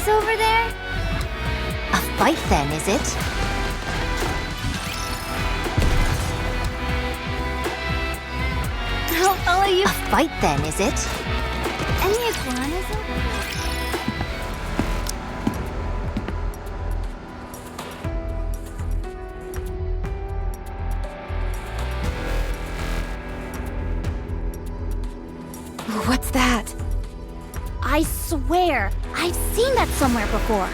is over there? A fight then, is it? I'll follow you. A fight then, is it? Any iguanas over there? What's that? I swear, I've seen that somewhere before.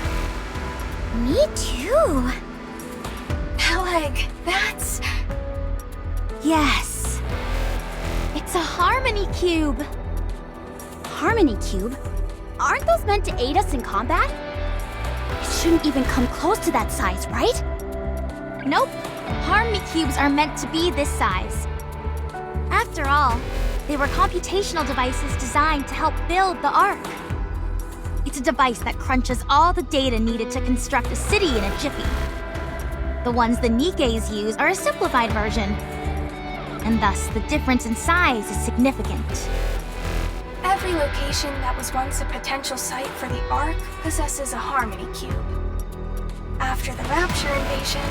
Me too. Peleg, that's... Yes. It's a harmony cube. Harmony cube? Aren't those meant to aid us in combat? It shouldn't even come close to that size, right? Nope. Harmony cubes are meant to be this size. After all, they were computational devices designed to help build the Ark. It's a device that crunches all the data needed to construct a city in a jiffy. The ones the Nikkes use are a simplified version, and thus the difference in size is significant. Every location that was once a potential site for the Ark possesses a harmony cube. After the Rapture invasion,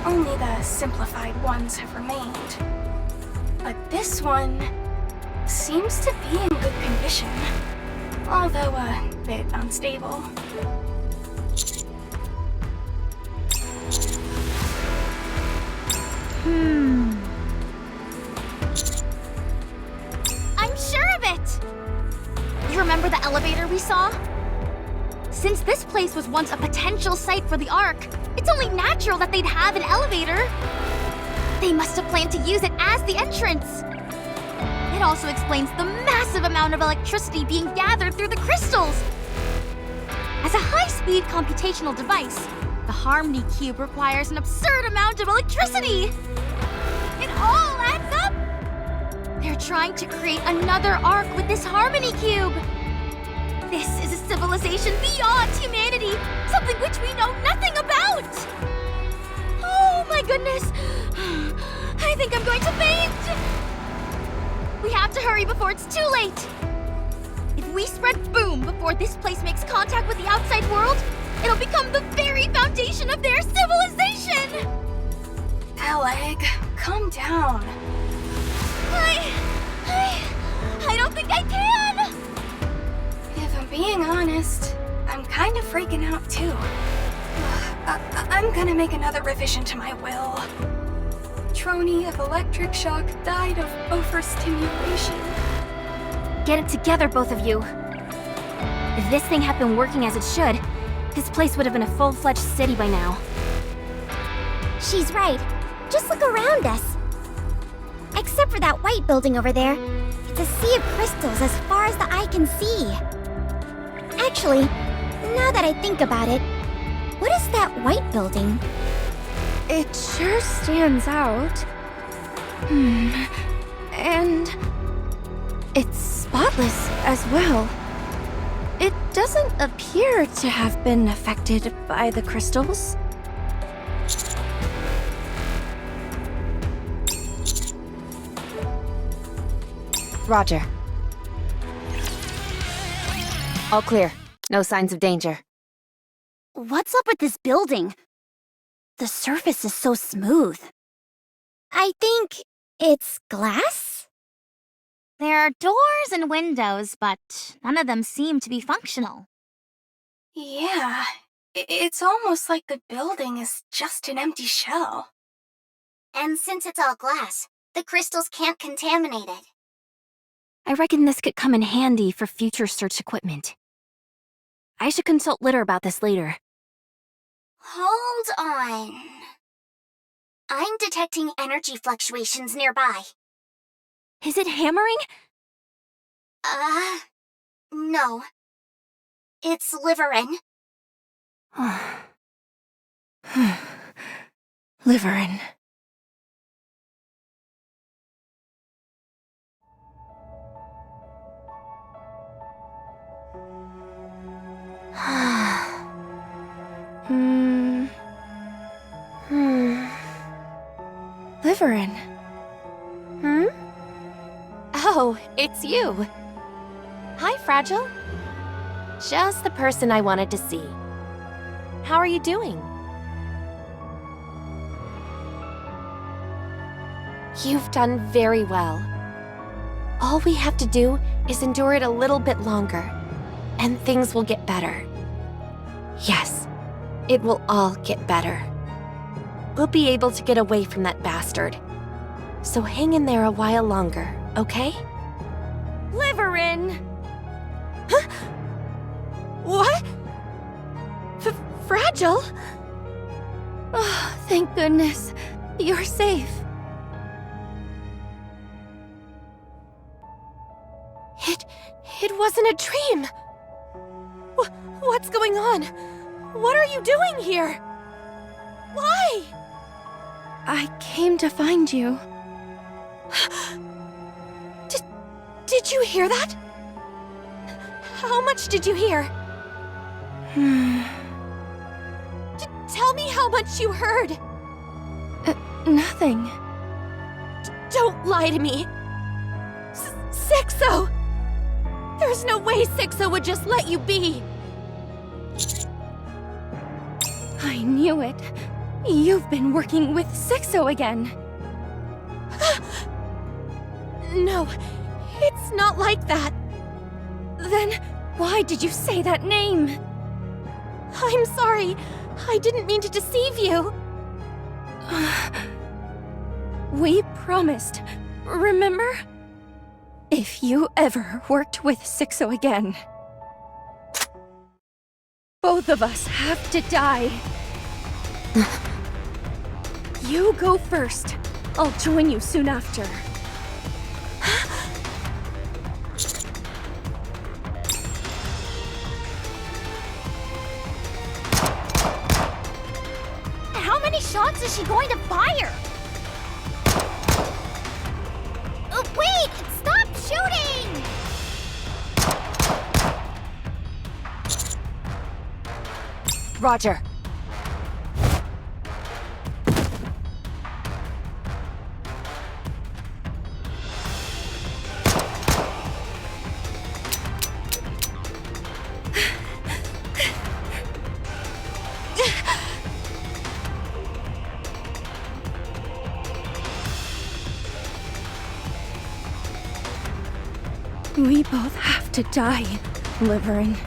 only the simplified ones have remained. But this one seems to be in good condition, although a bit unstable. I'm sure of it! You remember the elevator we saw? Since this place was once a potential site for the Ark, it's only natural that they'd have an elevator. They must have planned to use it as the entrance. It also explains the massive amount of electricity being gathered through the crystals. As a high-speed computational device, the Harmony Cube requires an absurd amount of electricity. It all adds up! They're trying to create another Ark with this Harmony Cube. This is a civilization beyond humanity, something which we know nothing about. Oh my goodness! I think I'm going to faint! We have to hurry before it's too late! If we spread boom before this place makes contact with the outside world, it'll become the very foundation of their civilization! Peleg, calm down. I don't think I can! If I'm being honest, I'm kind of freaking out too. I'm gonna make another revision to my will. Trony of electric shock died of overstimulation. Get it together, both of you. If this thing had been working as it should, this place would have been a full-fledged city by now. She's right. Just look around us. Except for that white building over there, it's a sea of crystals as far as the eye can see. Actually, now that I think about it, what is that white building? It sure stands out. And it's spotless as well. It doesn't appear to have been affected by the crystals. Roger. All clear. No signs of danger. What's up with this building? The surface is so smooth. I think it's glass? There are doors and windows, but none of them seem to be functional. Yeah, it's almost like the building is just an empty shell. And since it's all glass, the crystals can't contaminate it. I reckon this could come in handy for future search equipment. I should consult Litter about this later. Hold on. I'm detecting energy fluctuations nearby. Is it hammering? No. It's Liverin. Liverin. Liverin. Oh, it's you. Hi, Fragile. Just the person I wanted to see. How are you doing? You've done very well. All we have to do is endure it a little bit longer, and things will get better. Yes, it will all get better. We'll be able to get away from that bastard. So hang in there a while longer, okay? Liverin! Huh? What? Fragile? Oh, thank goodness. You're safe. It wasn't a dream. What's going on? What are you doing here? Why? I came to find you. Did you hear that? How much did you hear? Tell me how much you heard. Nothing. Don't lie to me. Sixo! There's no way Sixo would just let you be. I knew it. You've been working with Sixo again. No, it's not like that. Then why did you say that name? I'm sorry. I didn't mean to deceive you. We promised, remember? If you ever worked with Sixo again, both of us have to die. You go first. I'll join you soon after. How many shots is she going to fire? Wait! Stop shooting! Roger. We both have to die, Liverin.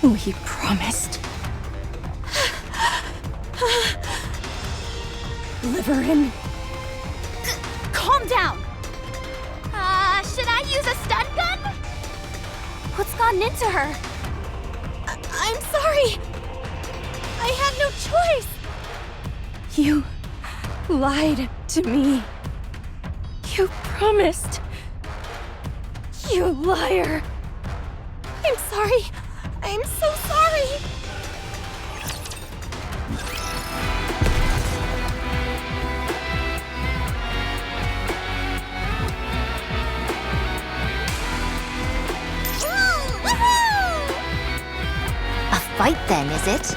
We promised. Liverin. Calm down! Should I use a stun gun? What's gotten into her? I'm sorry. I had no choice. You lied to me. You promised. You liar! I'm sorry. I'm so sorry. A fight then, is it?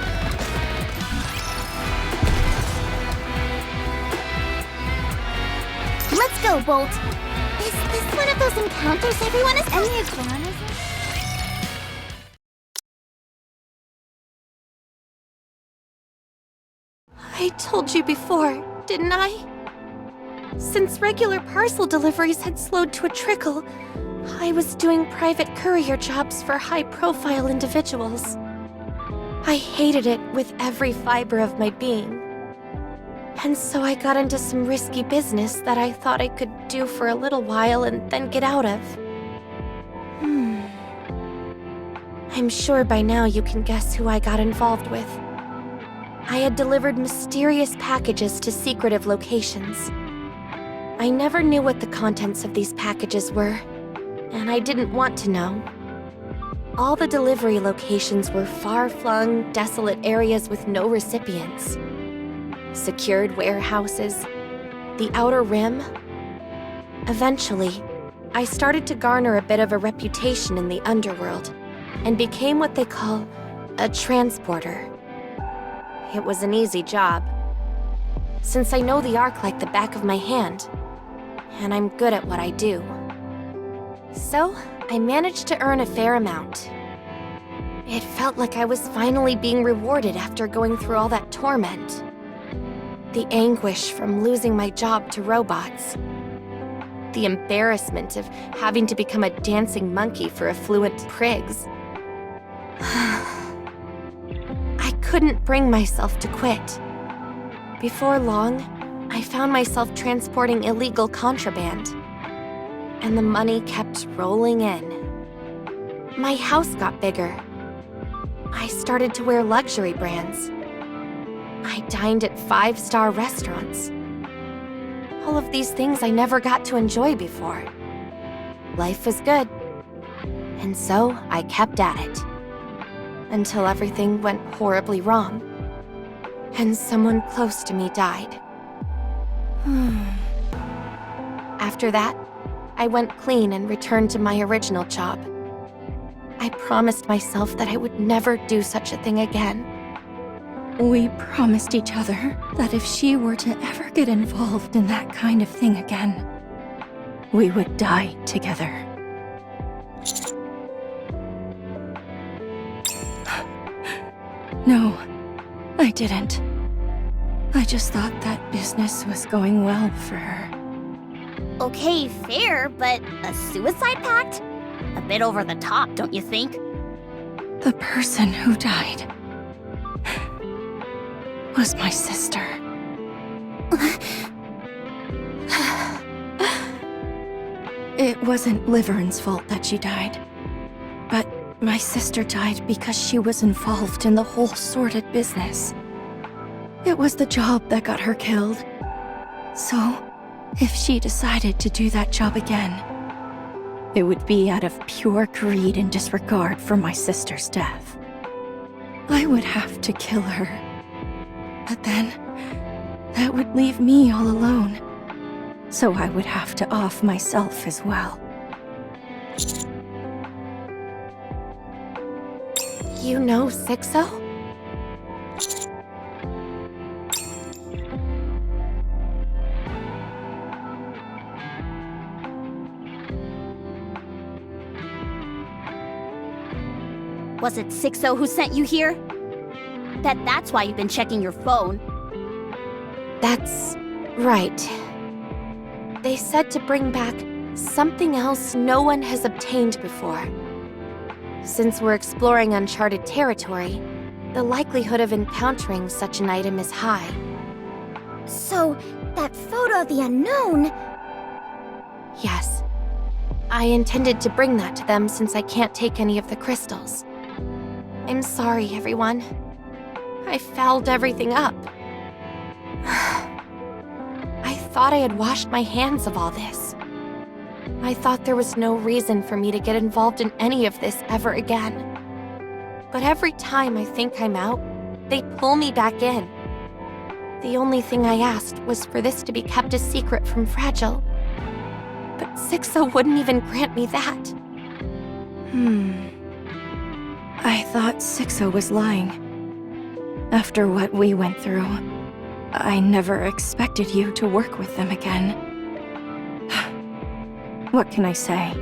Let's go, Bolt. Is this one of those encounters everyone is any iguanas? I told you before, didn't I? Since regular parcel deliveries had slowed to a trickle, I was doing private courier jobs for high-profile individuals. I hated it with every fiber of my being. And so I got into some risky business that I thought I could do for a little while and then get out of. I'm sure by now you can guess who I got involved with. I had delivered mysterious packages to secretive locations. I never knew what the contents of these packages were, and I didn't want to know. All the delivery locations were far-flung, desolate areas with no recipients. Secured warehouses, the Outer Rim. Eventually, I started to garner a bit of a reputation in the underworld, and became what they call a transporter. It was an easy job, since I know the Ark like the back of my hand, and I'm good at what I do. So, I managed to earn a fair amount. It felt like I was finally being rewarded after going through all that torment. The anguish from losing my job to robots. The embarrassment of having to become a dancing monkey for affluent prigs. I couldn't bring myself to quit. Before long, I found myself transporting illegal contraband. And the money kept rolling in. My house got bigger. I started to wear luxury brands. I dined at 5-star restaurants. All of these things I never got to enjoy before. Life was good. And so I kept at it. Until everything went horribly wrong. And someone close to me died. After that, I went clean and returned to my original job. I promised myself that I would never do such a thing again. We promised each other that if she were to ever get involved in that kind of thing again, we would die together. No, I didn't. I just thought that business was going well for her. Okay, fair, but a suicide pact? A bit over the top, don't you think? The person who died was my sister. It wasn't Liverin's fault that she died. But my sister died because she was involved in the whole sordid business. It was the job that got her killed. So, if she decided to do that job again, it would be out of pure greed and disregard for my sister's death. I would have to kill her. But then, that would leave me all alone. So I would have to off myself as well. You know Sixo? Was it Sixo who sent you here? That's why you've been checking your phone. That's right. They said to bring back something else no one has obtained before. Since we're exploring uncharted territory, the likelihood of encountering such an item is high. So, that photo of the unknown... Yes. I intended to bring that to them since I can't take any of the crystals. I'm sorry, everyone. I fouled everything up. I thought I had washed my hands of all this. I thought there was no reason for me to get involved in any of this ever again. But every time I think I'm out, they pull me back in. The only thing I asked was for this to be kept a secret from Fragile. But Sixo wouldn't even grant me that. I thought Sixo was lying. After what we went through, I never expected you to work with them again. What can I say?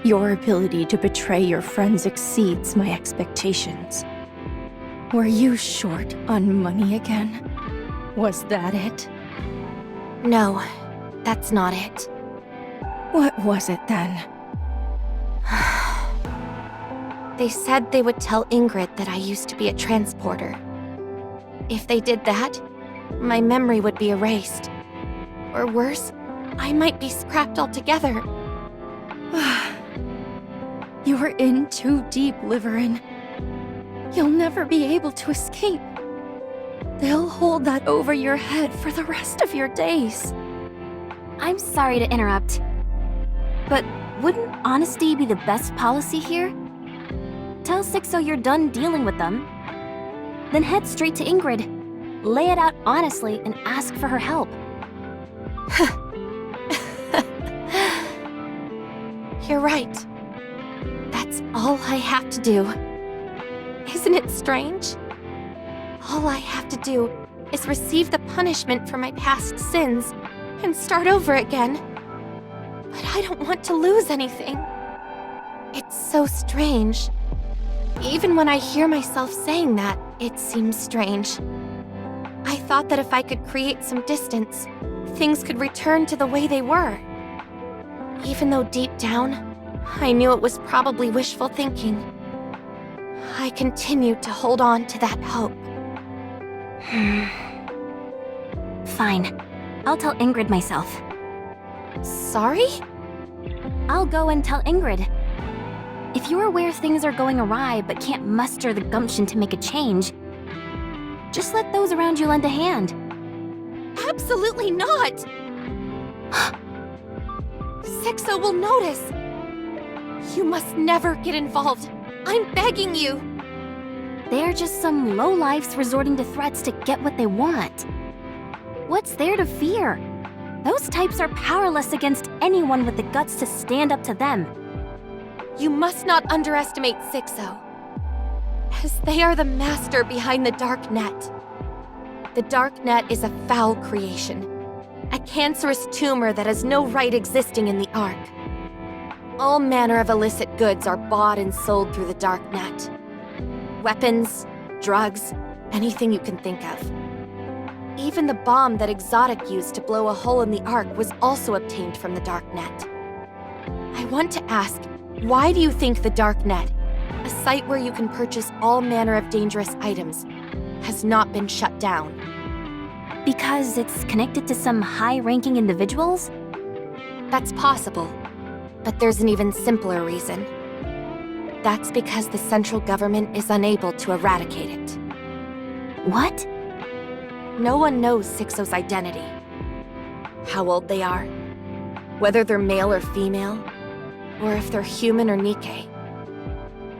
Your ability to betray your friends exceeds my expectations. Were you short on money again? Was that it? No, that's not it. What was it then? They said they would tell Ingrid that I used to be a transporter. If they did that, my memory would be erased. Or worse, I might be scrapped altogether. You were in too deep, Liverin. You'll never be able to escape. They'll hold that over your head for the rest of your days. I'm sorry to interrupt, but wouldn't honesty be the best policy here? Tell Sixo you're done dealing with them. Then head straight to Ingrid. Lay it out honestly and ask for her help. You're right. That's all I have to do. Isn't it strange? All I have to do is receive the punishment for my past sins and start over again. But I don't want to lose anything. It's so strange. Even when I hear myself saying that, it seems strange. I thought that if I could create some distance, things could return to the way they were. Even though deep down, I knew it was probably wishful thinking. I continued to hold on to that hope. Fine. I'll tell Ingrid myself. Sorry? I'll go and tell Ingrid. If you're aware things are going awry but can't muster the gumption to make a change, just let those around you lend a hand. Absolutely not! Sixo will notice. You must never get involved. I'm begging you. They're just some lowlifes resorting to threats to get what they want. What's there to fear? Those types are powerless against anyone with the guts to stand up to them. You must not underestimate Sixo, as they are the master behind the Dark Net. The Dark Net is a foul creation, a cancerous tumor that has no right existing in the Ark. All manner of illicit goods are bought and sold through the Dark Net. Weapons, drugs, anything you can think of. Even the bomb that Exotic used to blow a hole in the Ark was also obtained from the Dark Net. I want to ask, why do you think the Dark Net, a site where you can purchase all manner of dangerous items, has not been shut down? Because it's connected to some high-ranking individuals? That's possible, but there's an even simpler reason. That's because the central government is unable to eradicate it. What? No one knows Sixo's identity. How old they are, whether they're male or female, or if they're human or Nikke.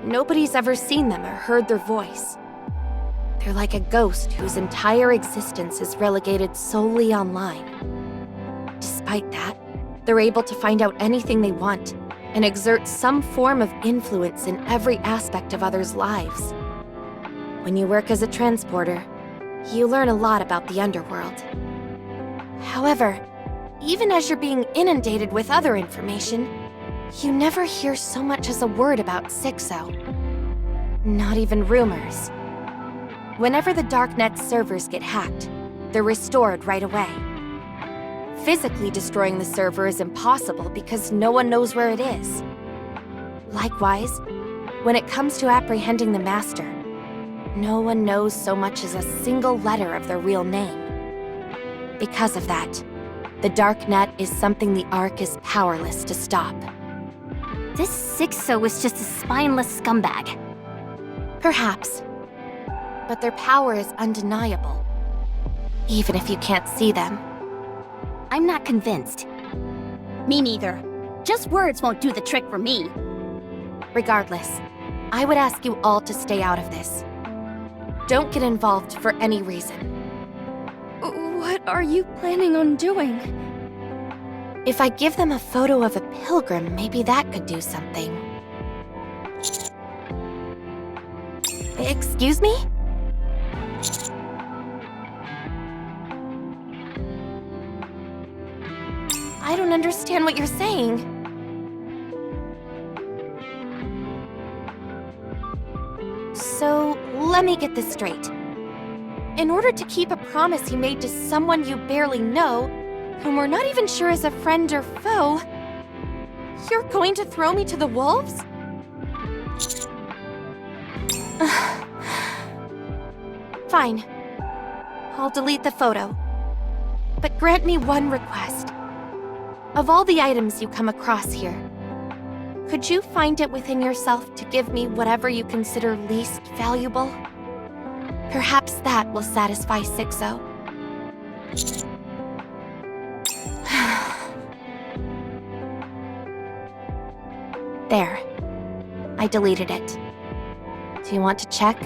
Nobody's ever seen them or heard their voice. They're like a ghost whose entire existence is relegated solely online. Despite that, they're able to find out anything they want and exert some form of influence in every aspect of others' lives. When you work as a transporter, you learn a lot about the underworld. However, even as you're being inundated with other information, you never hear so much as a word about Sixo. Not even rumors. Whenever the Darknet servers get hacked, they're restored right away. Physically destroying the server is impossible because no one knows where it is. Likewise, when it comes to apprehending the Master, no one knows so much as a single letter of their real name. Because of that, the Darknet is something the Ark is powerless to stop. This Sixo is just a spineless scumbag. Perhaps. But their power is undeniable. Even if you can't see them. I'm not convinced. Me neither. Just words won't do the trick for me. Regardless, I would ask you all to stay out of this. Don't get involved for any reason. What are you planning on doing? If I give them a photo of a pilgrim, maybe that could do something. Excuse me? I don't understand what you're saying. So, let me get this straight. In order to keep a promise you made to someone you barely know, whom we're not even sure is a friend or foe, you're going to throw me to the wolves? Fine. I'll delete the photo. But grant me one request. Of all the items you come across here, could you find it within yourself to give me whatever you consider least valuable? Perhaps that will satisfy Sixo. There. I deleted it. Do you want to check?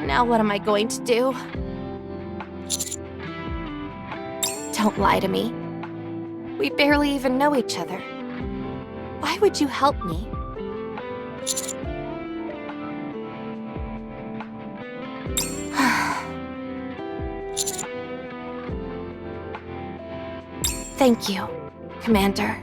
Now what am I going to do? Don't lie to me. We barely even know each other. Why would you help me? Thank you, Commander.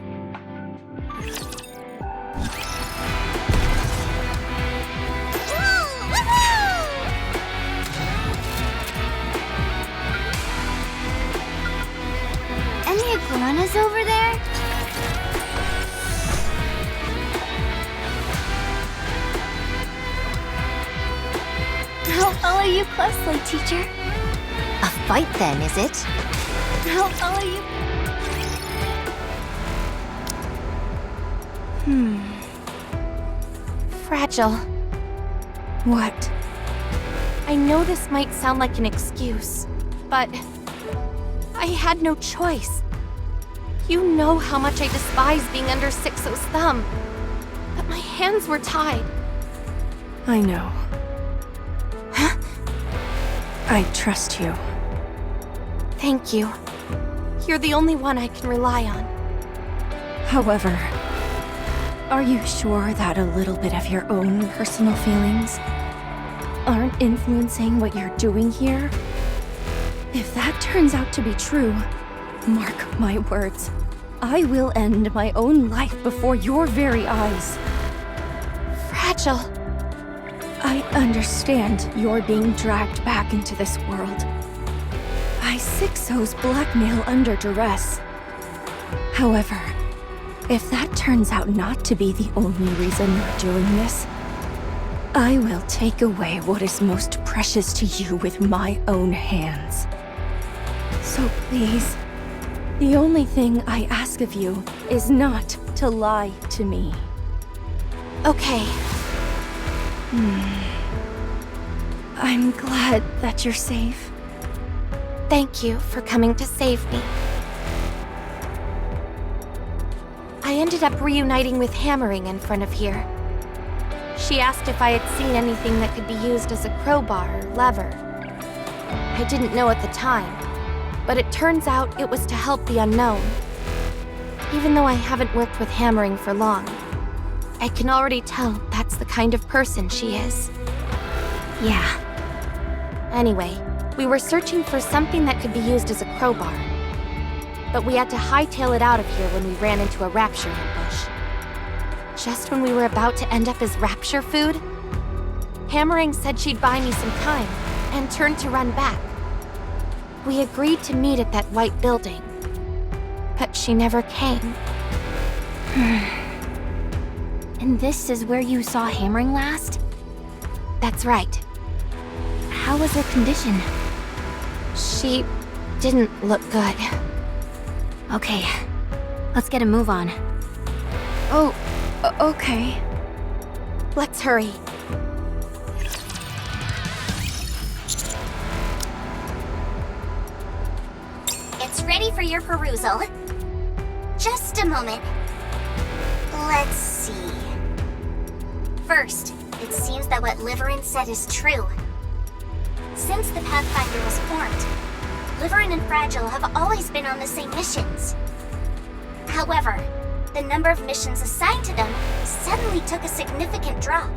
piranhas over there? I'll follow you closely, teacher. A fight then, is it? I'll follow you. Fragile. What? I know this might sound like an excuse, but I had no choice. You know how much I despise being under Sixo's thumb, but my hands were tied. I know. I trust you. Thank you. You're the only one I can rely on. However, are you sure that a little bit of your own personal feelings aren't influencing what you're doing here? If that turns out to be true, mark my words, I will end my own life before your very eyes. Fragile. I understand you're being dragged back into this world by Sixo's blackmail under duress. However, if that turns out not to be the only reason you're doing this, I will take away what is most precious to you with my own hands. So please, the only thing I ask of you is not to lie to me. Okay. I'm glad that you're safe. Thank you for coming to save me. I ended up reuniting with Hammering in front of here. She asked if I had seen anything that could be used as a crowbar or lever. I didn't know at the time, but it turns out it was to help the unknown. Even though I haven't worked with Hammering for long, I can already tell that's the kind of person she is. Yeah. Anyway, we were searching for something that could be used as a crowbar. But we had to hightail it out of here when we ran into a rapture ambush. Just when we were about to end up as rapture food, Hammering said she'd buy me some time and turned to run back. We agreed to meet at that white building, but she never came. And this is where you saw Hammering last? That's right. How was her condition? She didn't look good. Okay, let's get a move on. Oh, okay. Let's hurry. It's ready for your perusal. Just a moment. Let's see. First, it seems that what Liverin said is true. Since the Pathfinder was formed, Liverin and Fragile have always been on the same missions. However, the number of missions assigned to them suddenly took a significant drop.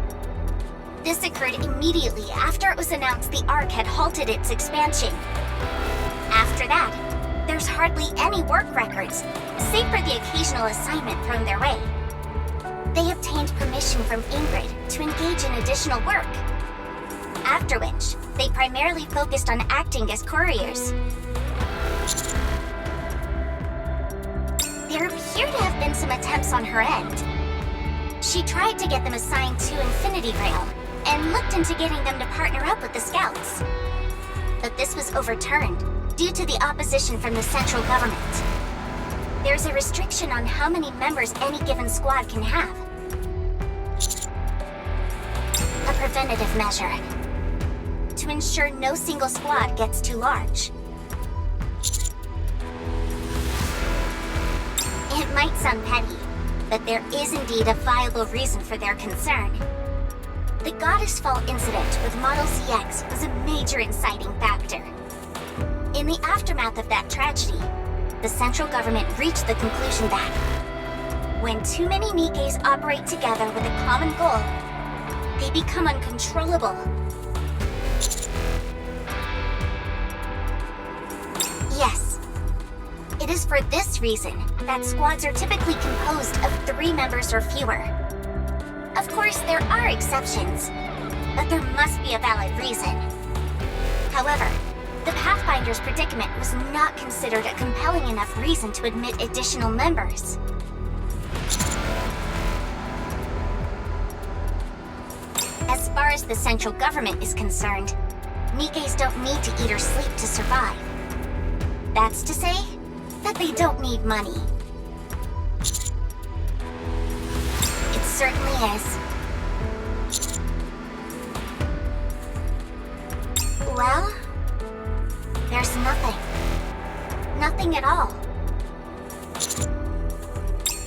This occurred immediately after it was announced the Ark had halted its expansion. After that, there's hardly any work records, save for the occasional assignment thrown their way. They obtained permission from Ingrid to engage in additional work, after which they primarily focused on acting as couriers. There appear to have been some attempts on her end. She tried to get them assigned to Infinity Rail, and looked into getting them to partner up with the Scouts. But this was overturned due to the opposition from the central government. There's a restriction on how many members any given squad can have. A preventative measure to ensure no single squad gets too large. It might sound petty, but there is indeed a viable reason for their concern. The Goddess Fall incident with Model CX was a major inciting factor. In the aftermath of that tragedy, the central government reached the conclusion that when too many Nikkes operate together with a common goal, they become uncontrollable. Yes. It is for this reason that squads are typically composed of 3 members or fewer. Of course, there are exceptions, but there must be a valid reason. However, The Pathfinder's predicament was not considered a compelling enough reason to admit additional members. As far as the central government is concerned, Nikkes don't need to eat or sleep to survive. That's to say that they don't need money. It certainly is. Well, there's nothing. Nothing at all.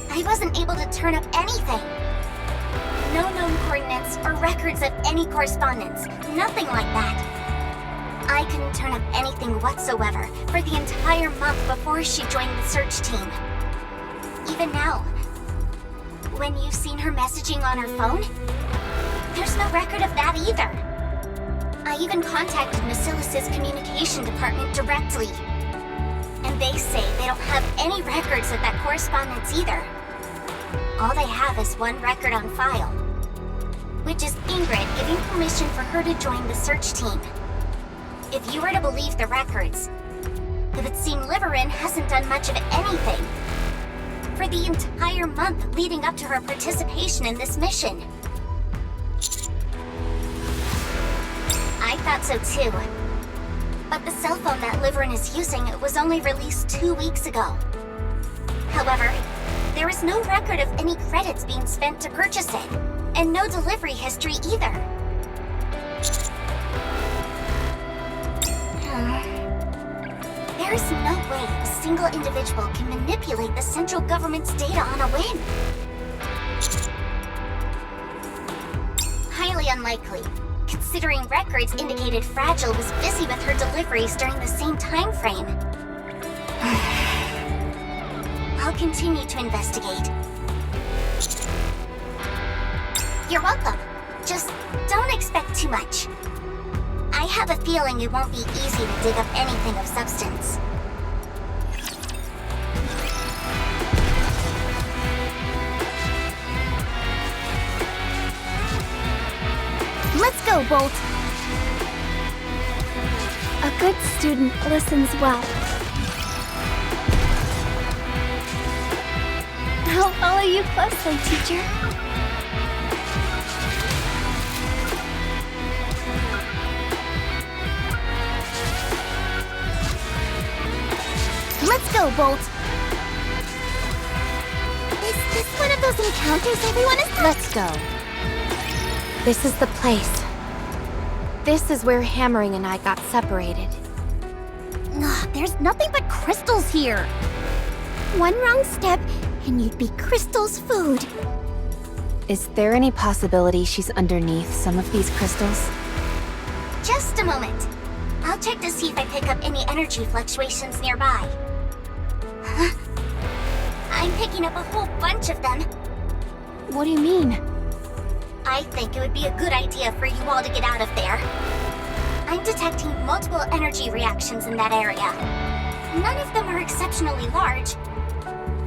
I wasn't able to turn up anything. No known coordinates or records of any correspondence. Nothing like that. I couldn't turn up anything whatsoever for the entire month before she joined the search team. Even now, when you've seen her messaging on her phone, there's no record of that either. I even contacted Basilis's communication department directly. And they say they don't have any records of that correspondence either. All they have is one record on file, which is Ingrid giving permission for her to join the search team. If you were to believe the records, it would seem Liverin hasn't done much of anything for the entire month leading up to her participation in this mission. I thought so too. But the cell phone that Liverin is using was only released 2 weeks ago. However, there is no record of any credits being spent to purchase it, and no delivery history either. There is no way a single individual can manipulate the central government's data on a whim. Highly unlikely, considering records indicated Fragile was busy with her deliveries during the same time frame. I'll continue to investigate. You're welcome. Just don't expect too much. I have a feeling it won't be easy to dig up anything of substance. Let's go, Bolt. A good student listens well. I'll follow you closely, teacher. Let's go, Bolt. Is this one of those encounters everyone is talking? Let's go. This is the place. This is where Hammering and I got separated. Ugh, there's nothing but crystals here. One wrong step, and you'd be Crystal's food. Is there any possibility she's underneath some of these crystals? Just a moment. I'll check to see if I pick up any energy fluctuations nearby. Huh? I'm picking up a whole bunch of them. What do you mean? I think it would be a good idea for you all to get out of there. I'm detecting multiple energy reactions in that area. None of them are exceptionally large,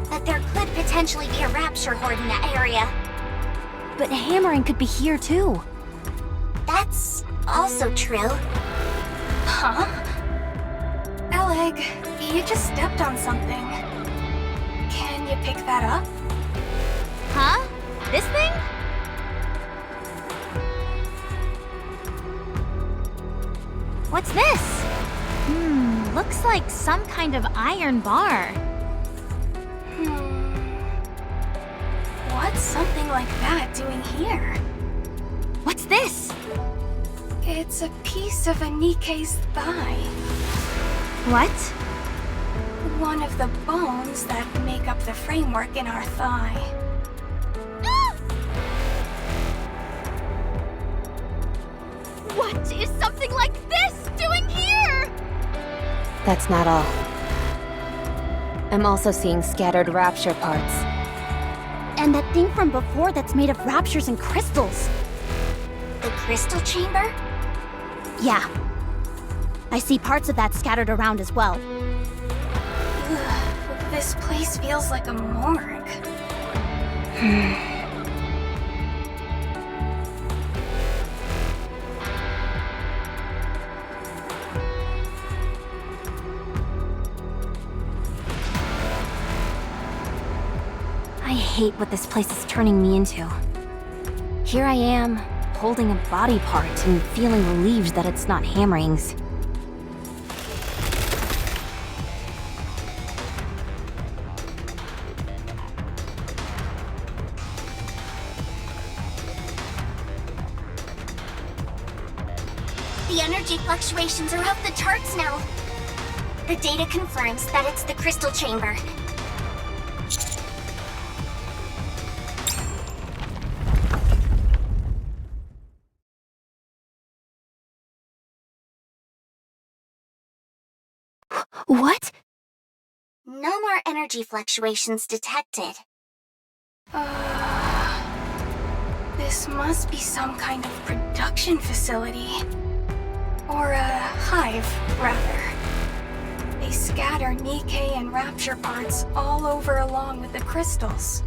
but there could potentially be a rapture horde in that area. But Hammering could be here too. That's also true. Huh? Alec, you just stepped on something. Can you pick that up? Huh? This thing? What's this? Looks like some kind of iron bar. What's something like that doing here? What's this? It's a piece of a Nikke's thigh. What? One of the bones that make up the framework in our thigh. What is something like this doing here? That's not all. I'm also seeing scattered rapture parts. And that thing from before that's made of raptures and crystals. The crystal chamber? Yeah. I see parts of that scattered around as well. Ugh, this place feels like a morgue. hate what this place is turning me into. Here I am, holding a body part and feeling relieved that it's not hammerings. The energy fluctuations are off the charts now. The data confirms that it's the crystal chamber. What? No more energy fluctuations detected. This must be some kind of production facility. Or a hive, rather. They scatter Nikke and Rapture parts all over along with the crystals.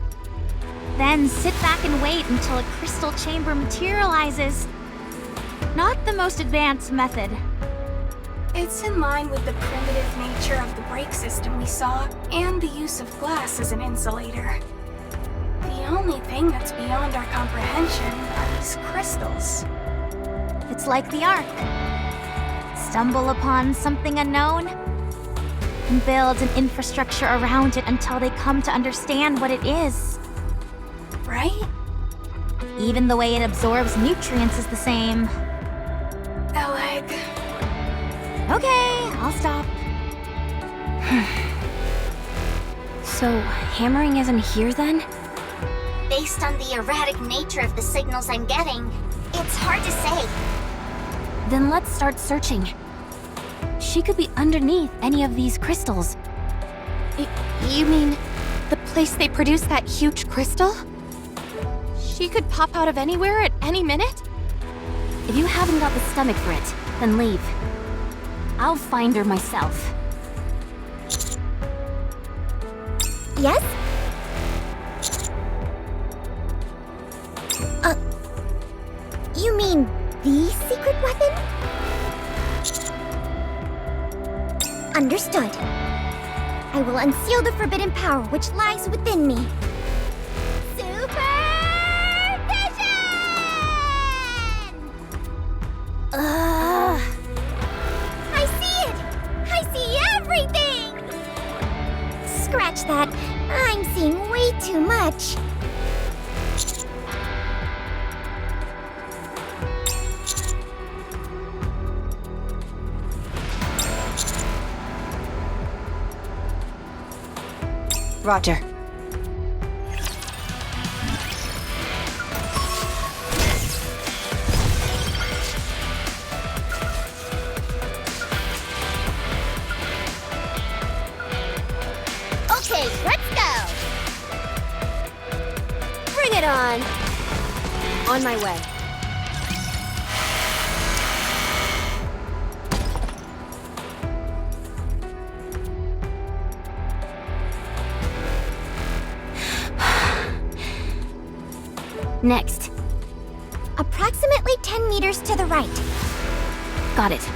Then sit back and wait until a crystal chamber materializes. Not the most advanced method. It's in line with the primitive nature of the break system we saw, and the use of glass as an insulator. The only thing that's beyond our comprehension are these crystals. It's like the Ark. Stumble upon something unknown, and build an infrastructure around it until they come to understand what it is. Right? Even the way it absorbs nutrients is the same. Eleg. Okay, I'll stop. So, hammering isn't here then? Based on the erratic nature of the signals I'm getting, it's hard to say. Then let's start searching. She could be underneath any of these crystals. You mean the place they produce that huge crystal? She could pop out of anywhere at any minute? If you haven't got the stomach for it, then leave. I'll find her myself. Yes? You mean the secret weapon? Understood. I will unseal the forbidden power which lies within me. I see it! I see everything! Scratch that. I'm seeing way too much. Roger. Okay, let's go! Bring it on! On my way. Next. Approximately 10 meters to the right. Got it.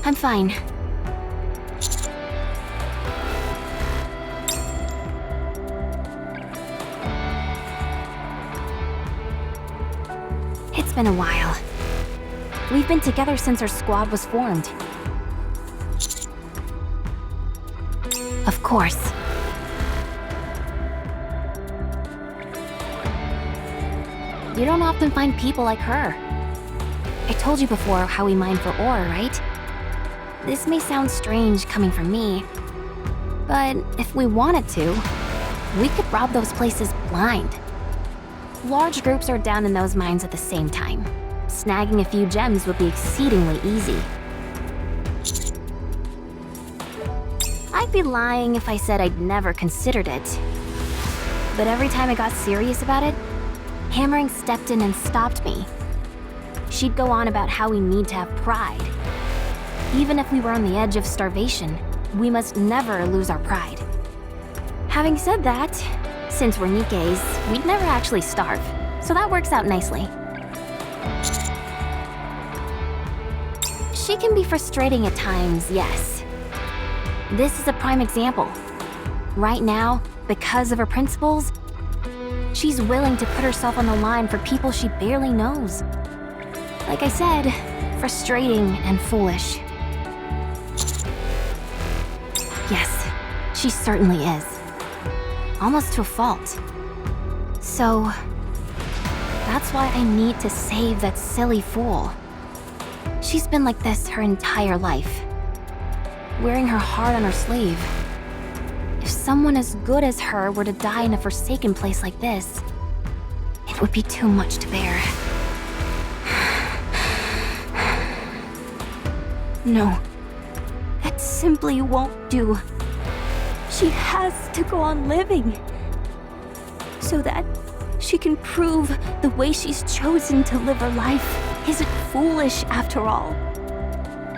I'm fine. It's been a while. We've been together since our squad was formed. Of course. You don't often find people like her. I told you before how we mine for ore, right? This may sound strange coming from me, but if we wanted to, we could rob those places blind. Large groups are down in those mines at the same time. Snagging a few gems would be exceedingly easy. I'd be lying if I said I'd never considered it. But every time I got serious about it, Hammering stepped in and stopped me. She'd go on about how we need to have pride. Even if we were on the edge of starvation, we must never lose our pride. Having said that, since we're Nikkes, we'd never actually starve, so that works out nicely. She can be frustrating at times, yes. This is a prime example. Right now, because of her principles, she's willing to put herself on the line for people she barely knows. Like I said, frustrating and foolish. Yes, she certainly is. Almost to a fault. So, that's why I need to save that silly fool. She's been like this her entire life, wearing her heart on her sleeve. If someone as good as her were to die in a forsaken place like this, it would be too much to bear. No, that simply won't do. She has to go on living, so that she can prove the way she's chosen to live her life isn't foolish after all.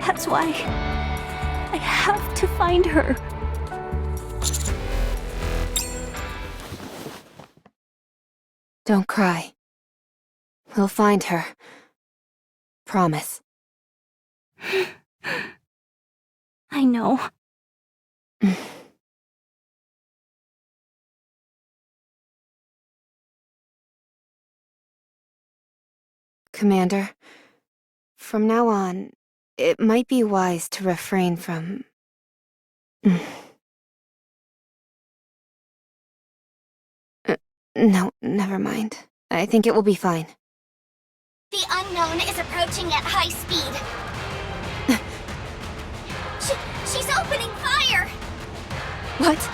That's why I have to find her. Don't cry. We'll find her. Promise. I know. Commander, from now on, it might be wise to refrain from... No, never mind. I think it will be fine. The unknown is approaching at high speed. She's opening fire! What?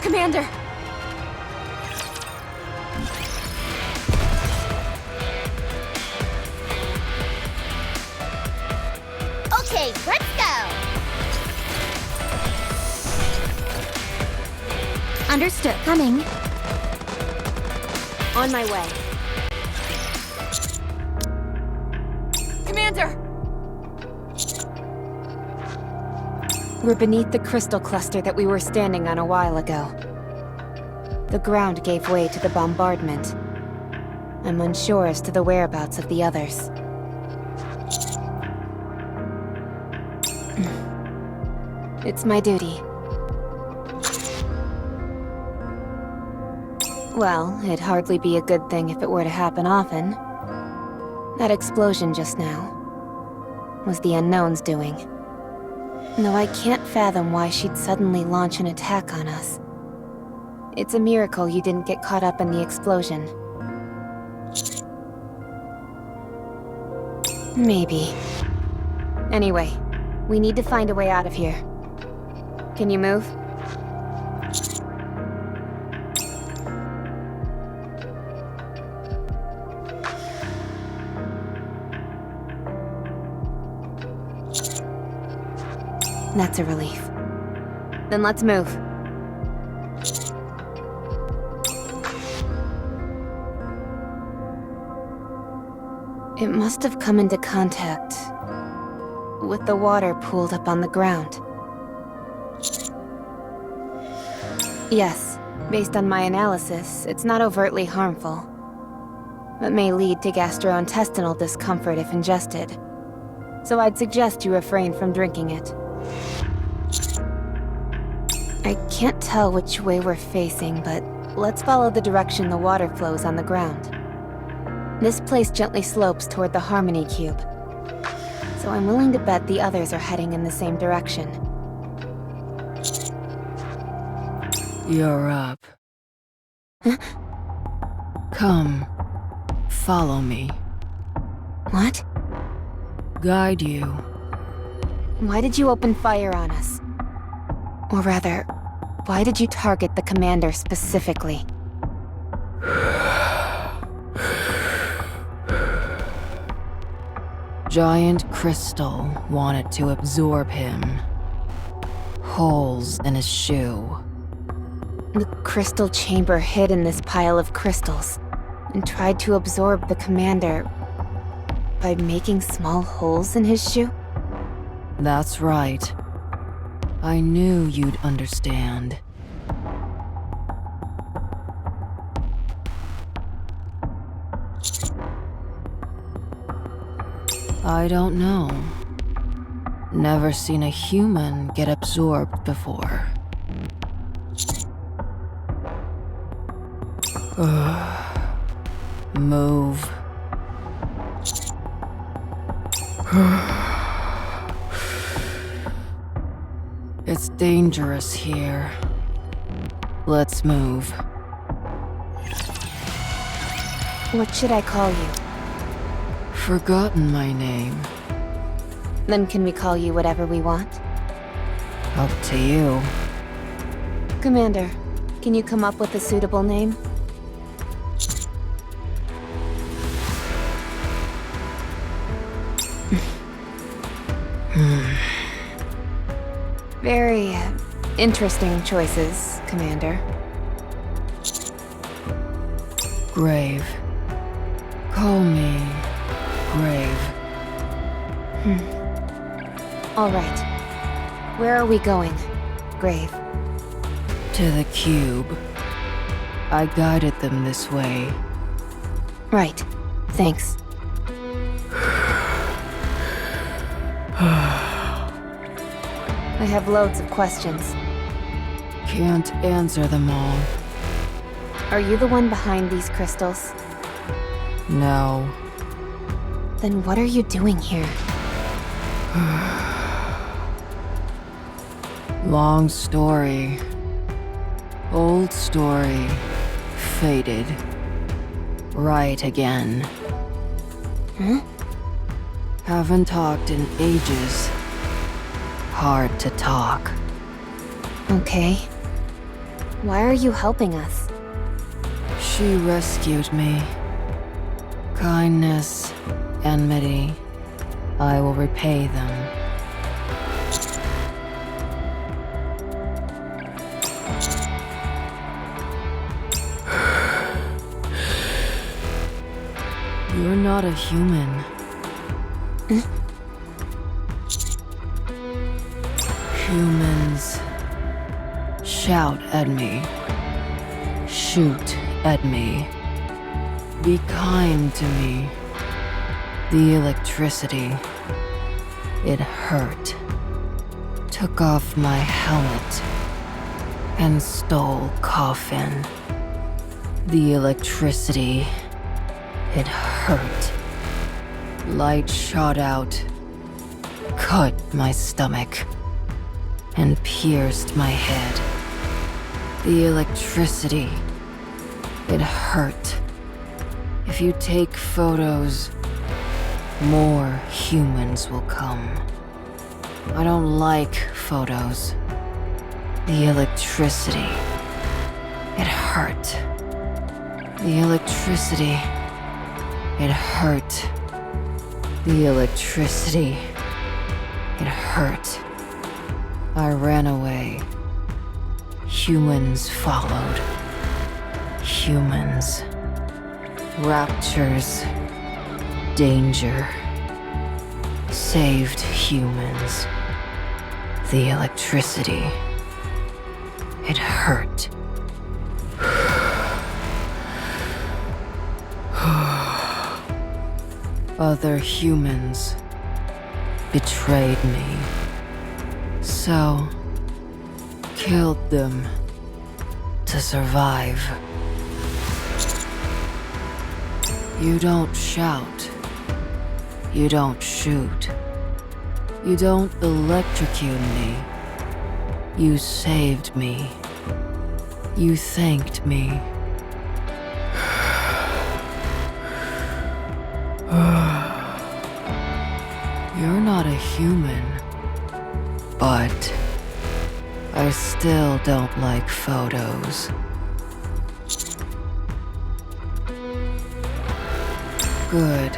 Commander! Okay, let's go! Understood. Coming. On my way. Commander! We're beneath the crystal cluster that we were standing on a while ago. The ground gave way to the bombardment. I'm unsure as to the whereabouts of the others. It's my duty. Well, it'd hardly be a good thing if it were to happen often. That explosion just now was the Unknown's doing. Though I can't fathom why she'd suddenly launch an attack on us. It's a miracle you didn't get caught up in the explosion. Maybe. Anyway, we need to find a way out of here. Can you move? That's a relief. Then let's move. It must have come into contact with the water pooled up on the ground. Yes, based on my analysis, it's not overtly harmful, but may lead to gastrointestinal discomfort if ingested. So I'd suggest you refrain from drinking it. I can't tell which way we're facing, but let's follow the direction the water flows on the ground. This place gently slopes toward the Harmony Cube, so I'm willing to bet the others are heading in the same direction. You're up. Huh? Come, follow me. What? Guide you. Why did you open fire on us? Or rather, why did you target the commander specifically? Giant crystal wanted to absorb him. Holes in his shoe. The crystal chamber hid in this pile of crystals. and tried to absorb the commander by making small holes in his shoe? That's right. I knew you'd understand. I don't know. Never seen a human get absorbed before. Move. It's dangerous here. Let's move. What should I call you? Forgotten my name. Then can we call you whatever we want? Up to you. Commander, can you come up with a suitable name? Very interesting choices, Commander. Grave. Call me Grave. All right. Where are we going, Grave? To the cube. I guided them this way. Right. Thanks. I have loads of questions. Can't answer them all. Are you the one behind these crystals? No. Then what are you doing here? Long story. Old story. Faded. Right again. Huh? Haven't talked in ages. Hard to talk. Okay. Why are you helping us? She rescued me. Kindness, enmity. I will repay them. You're not a human. Humans shout at me, shoot at me, be kind to me. The electricity, it hurt. Took off my helmet and stole Coffin. The electricity, it hurt. Light shot out, cut my stomach, and pierced my head. The electricity, it hurt. If you take photos, more humans will come. I don't like photos. The electricity, it hurt. The electricity, it hurt. The electricity, it hurt. I ran away. Humans followed. Humans. Raptures. Danger. Saved humans. The electricity. It hurt. Other humans betrayed me. So, killed them to survive. You don't shout. You don't shoot. You don't electrocute me. You saved me. You thanked me. You're not a human. But I still don't like photos. Good.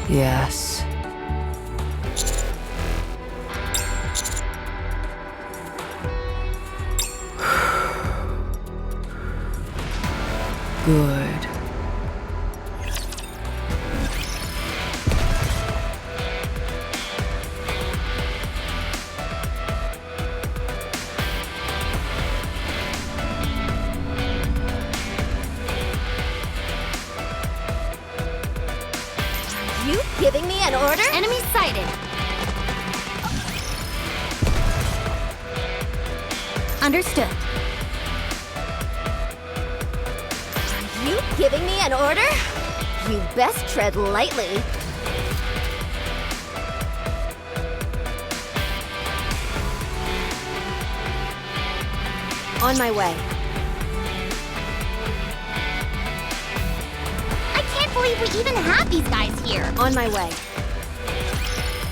Yes. Good. You giving me an order? Enemy sighted. Understood. You giving me an order? You best tread lightly. On my way. I can't believe we even have these guys here. On my way.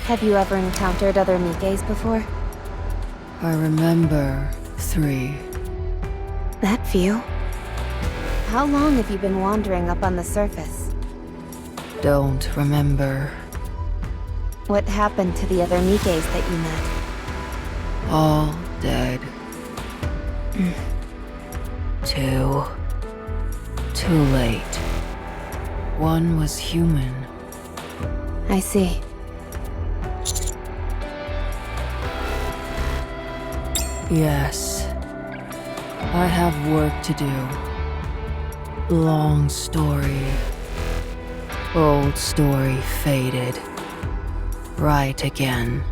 Have you ever encountered other Nikkes before? I remember 3. That few? How long have you been wandering up on the surface? Don't remember. What happened to the other Nikkes that you met? All dead. Too late. One was human. I see. Yes. I have work to do. Long story. Old story faded. Right again.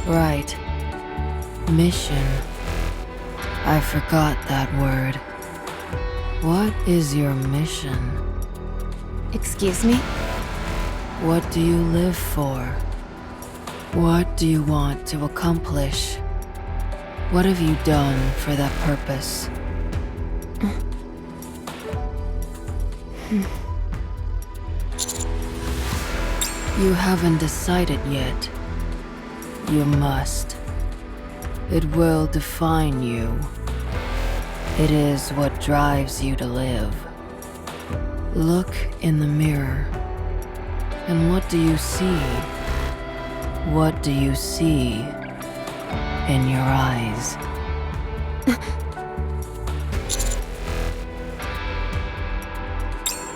Right. Mission. I forgot that word. What is your mission? Excuse me? What do you live for? What do you want to accomplish? What have you done for that purpose? You haven't decided yet. You must. It will define you. It is what drives you to live. Look in the mirror. And what do you see? What do you see in your eyes?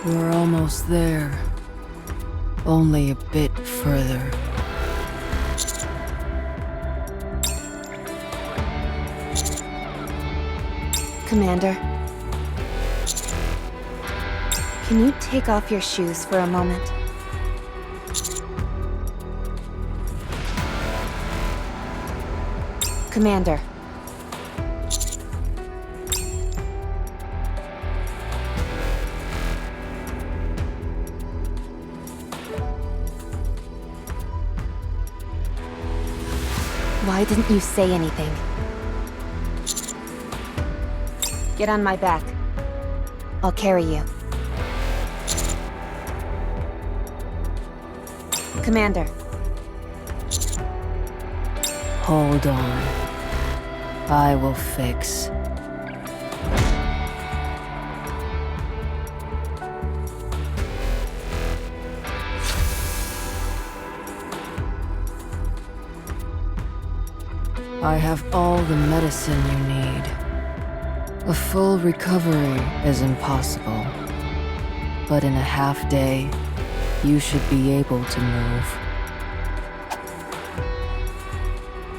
We're almost there. Only a bit further. Commander. Can you take off your shoes for a moment? Commander. Why didn't you say anything? Get on my back. I'll carry you. Commander. Hold on. I will fix. I have all the medicine you need. A full recovery is impossible. But in a half day, you should be able to move.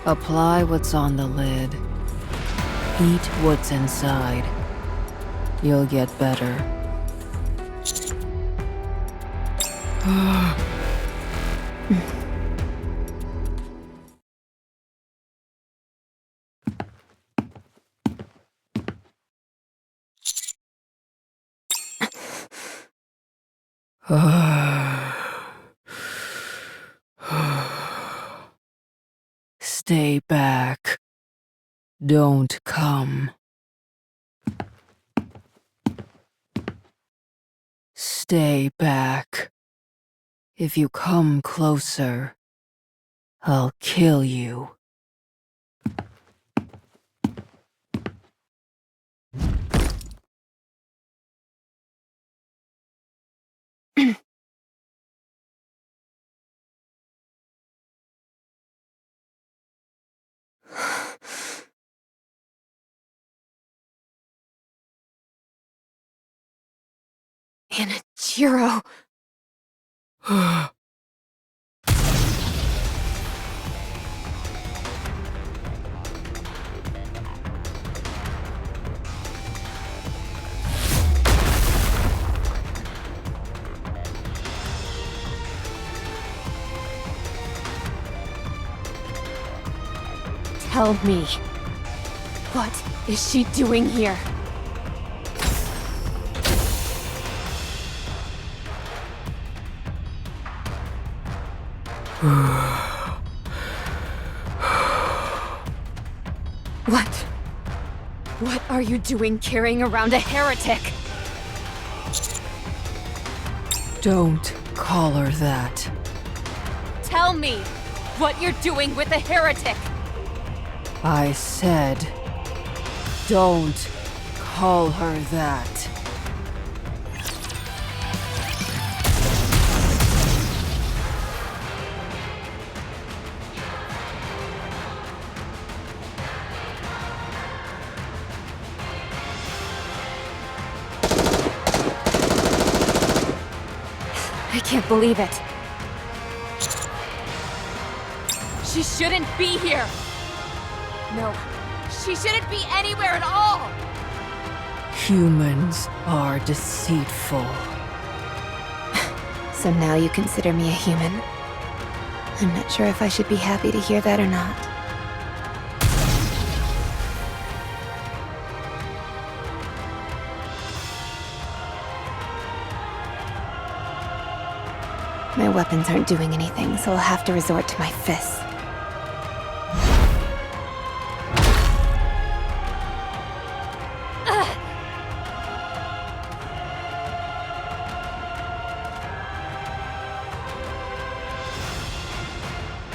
Apply what's on the lid. Eat what's inside. You'll get better. Stay back. Don't come. Stay back. If you come closer, I'll kill you. Inichiro. Tell me, what is she doing here? What are you doing carrying around a heretic? Don't call her that. Tell me what you're doing with a heretic! I said, don't call her that. I can't believe it. She shouldn't be here! No, she shouldn't be anywhere at all! Humans are deceitful. So now you consider me a human? I'm not sure if I should be happy to hear that or not. My weapons aren't doing anything, so I'll have to resort to my fists.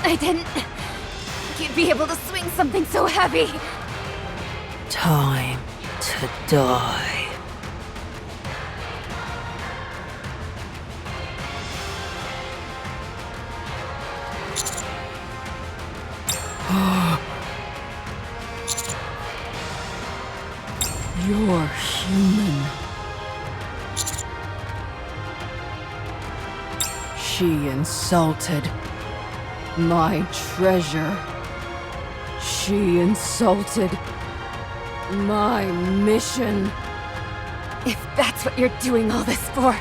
I didn't think you'd be able to swing something so heavy. Time to die. You're human. She insulted my treasure. She insulted my mission. If that's what you're doing all this for,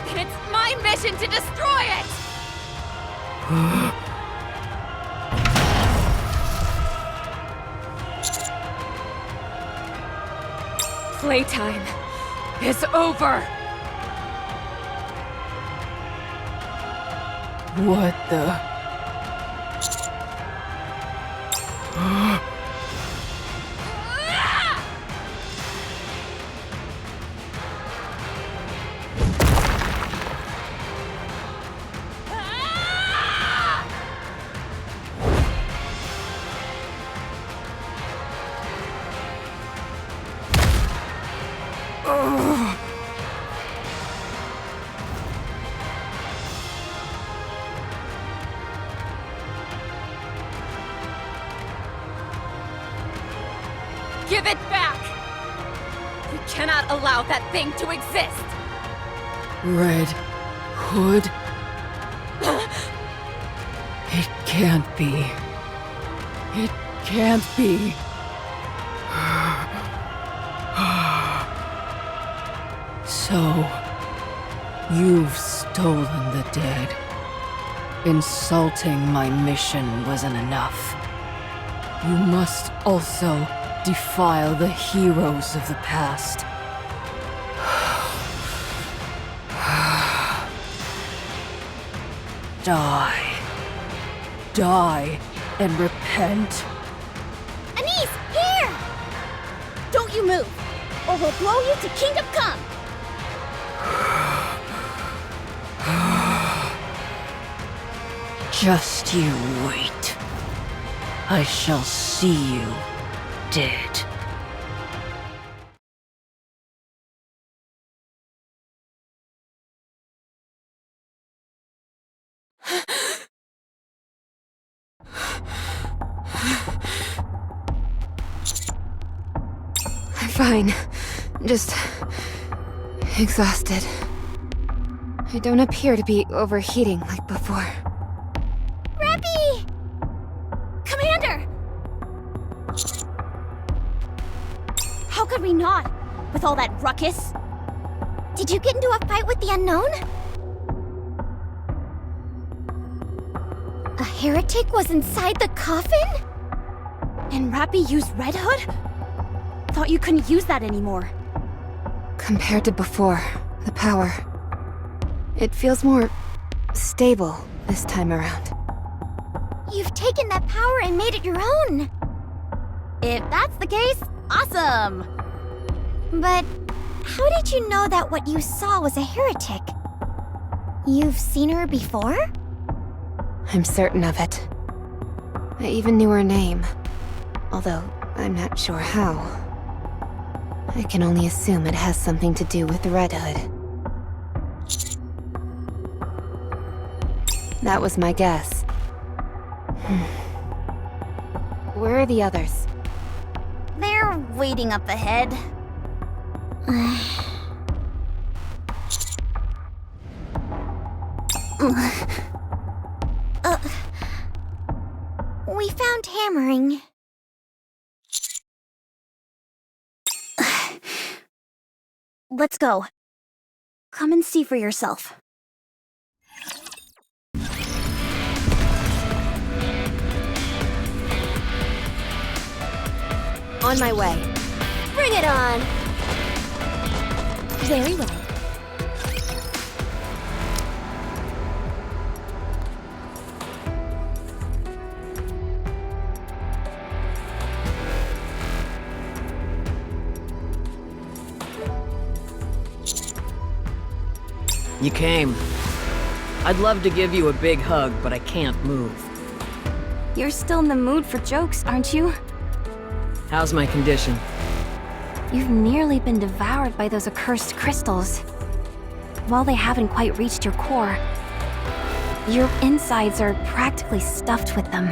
then it's my mission to destroy it! Playtime is over! What the? Give it back! We cannot allow that thing to exist! Red Hood? It can't be. It can't be. So, you've stolen the dead. Insulting my mission wasn't enough. You must also defile the heroes of the past. Die. Die and repent. Anise, here! Don't you move, or we'll blow you to Kingdom Come! Just you wait. I shall see you dead. I'm fine. Just Exhausted. I don't appear to be overheating like before. Reppy! Commander! How could we not? With all that ruckus? Did you get into a fight with the unknown? A heretic was inside the coffin? And Rappy used Red Hood? Thought you couldn't use that anymore. Compared to before, the power... it feels more... stable this time around. You've taken that power and made it your own. If that's the case, awesome! But how did you know that what you saw was a heretic? You've seen her before? I'm certain of it. I even knew her name. Although, I'm not sure how. I can only assume it has something to do with Red Hood. That was my guess. Where are the others? They're waiting up ahead. We found hammering. Let's go. Come and see for yourself. On my way. Bring it on! Very well. You came. I'd love to give you a big hug, but I can't move. You're still in the mood for jokes, aren't you? How's my condition? You've nearly been devoured by those accursed crystals. While they haven't quite reached your core, your insides are practically stuffed with them.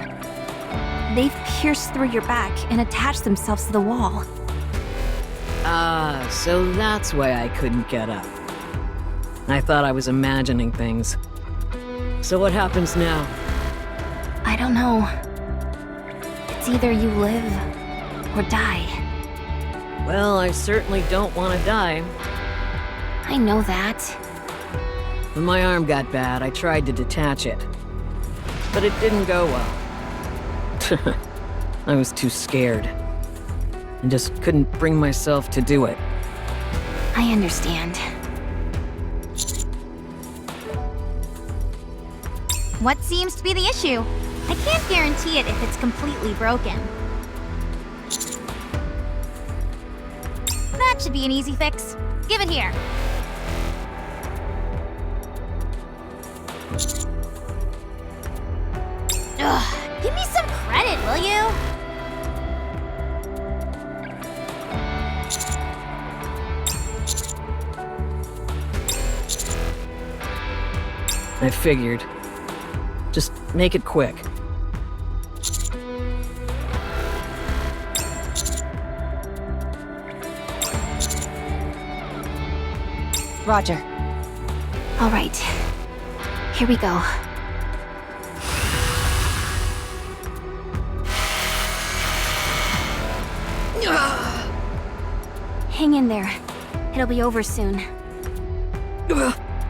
They've pierced through your back and attached themselves to the wall. Ah, so that's why I couldn't get up. I thought I was imagining things. So what happens now? I don't know. It's either you live or die. Well, I certainly don't want to die. I know that. When my arm got bad, I tried to detach it. But it didn't go well. I was too scared. And just couldn't bring myself to do it. I understand. What seems to be the issue? I can't guarantee it if it's completely broken. That should be an easy fix. Give it here. Ugh, give me some credit, will you? I figured. Just make it quick. Roger. All right. Here we go. Hang in there. It'll be over soon.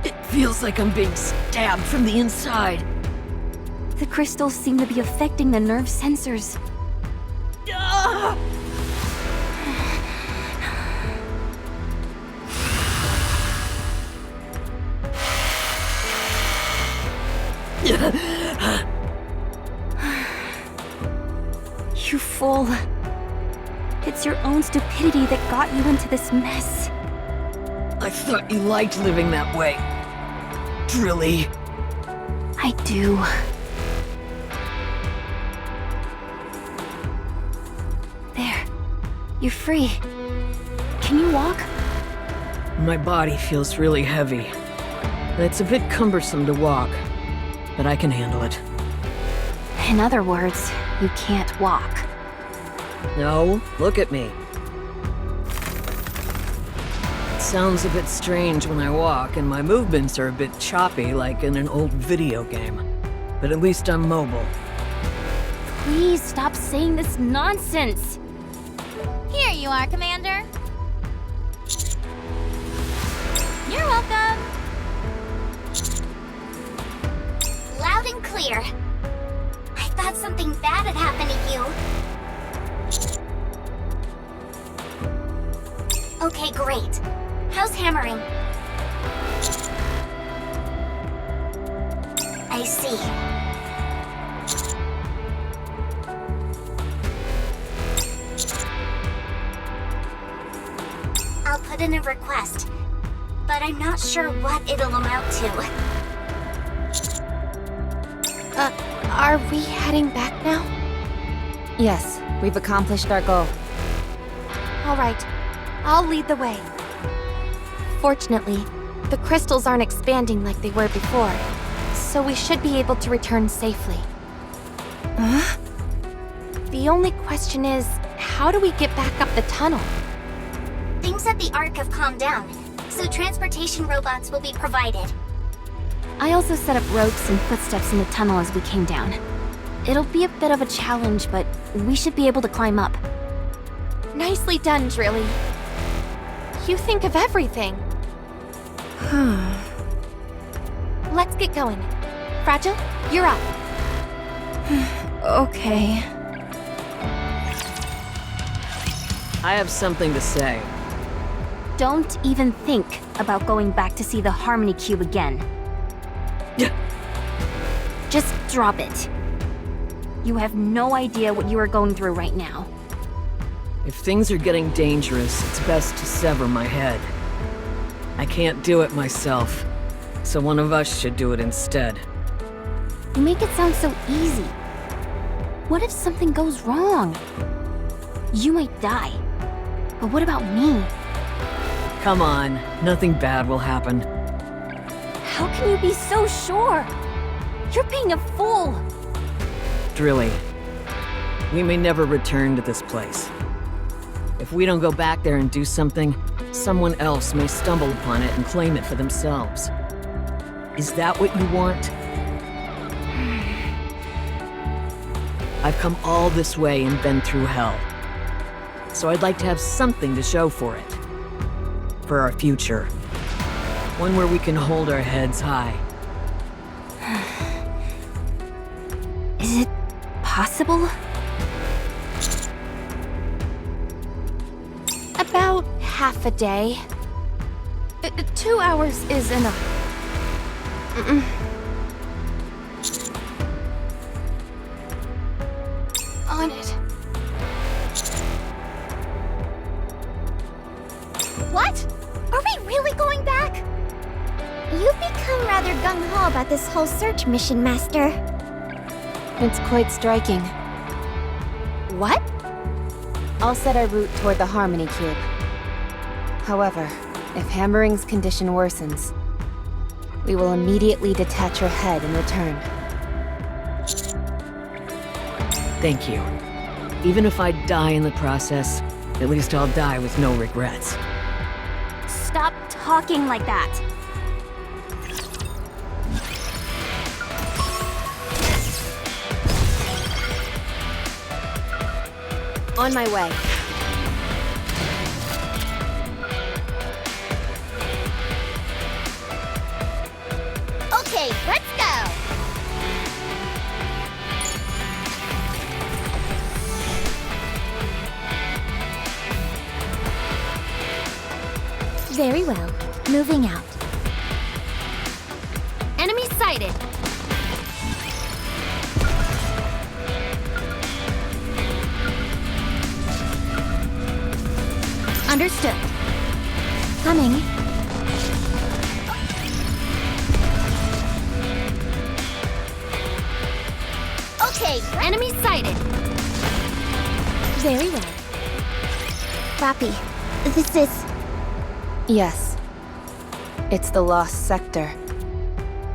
It feels like I'm being stabbed from the inside. The crystals seem to be affecting the nerve sensors. You fool. It's your own stupidity that got you into this mess. I thought you liked living that way. Really? I do. There. You're free. Can you walk? My body feels really heavy. It's a bit cumbersome to walk, but I can handle it. In other words, you can't walk. No, look at me. It's sounds a bit strange when I walk, and my movements are a bit choppy like in an old video game. But at least I'm mobile. Please stop saying this nonsense. Here you are, Commander. You're welcome. Loud and clear. I thought something bad had happened to you. Okay, great. How's hammering? I see. I'll put in a request, but I'm not sure what it'll amount to. Are we heading back now? Yes, we've accomplished our goal. All right, I'll lead the way. Fortunately, the crystals aren't expanding like they were before, so we should be able to return safely. Huh? The only question is, how do we get back up the tunnel? Things at the Ark have calmed down, so transportation robots will be provided. I also set up ropes and footsteps in the tunnel as we came down. It'll be a bit of a challenge, but we should be able to climb up. Nicely done, Drilly. You think of everything. Let's get going. Fragile, you're up. Okay. I have something to say. Don't even think about going back to see the Harmony Cube again. Just drop it. You have no idea what you are going through right now. If things are getting dangerous, it's best to sever my head. I can't do it myself, so one of us should do it instead. You make it sound so easy. What if something goes wrong? You might die. But what about me? Come on, nothing bad will happen. How can you be so sure? You're being a fool. Drilly, we may never return to this place. If we don't go back there and do something, someone else may stumble upon it and claim it for themselves. Is that what you want? I've come all this way and been through hell. So I'd like to have something to show for it. For our future. One where we can hold our heads high. Is it possible? About half a day. 2 hours is enough. On it. What? Are we really going back? You've become rather gung-ho about this whole search mission, Master. It's quite striking. What? I'll set our route toward the Harmony Cube. However, if Hammering's condition worsens, we will immediately detach her head in return. Thank you. Even if I die in the process, at least I'll die with no regrets. Stop talking like that. On my way. Okay, let's go! Very well. Moving out. Enemy sighted. Understood. Coming. Okay, Enemy sighted. very well. Rappy, this is... Yes. It's the lost sector.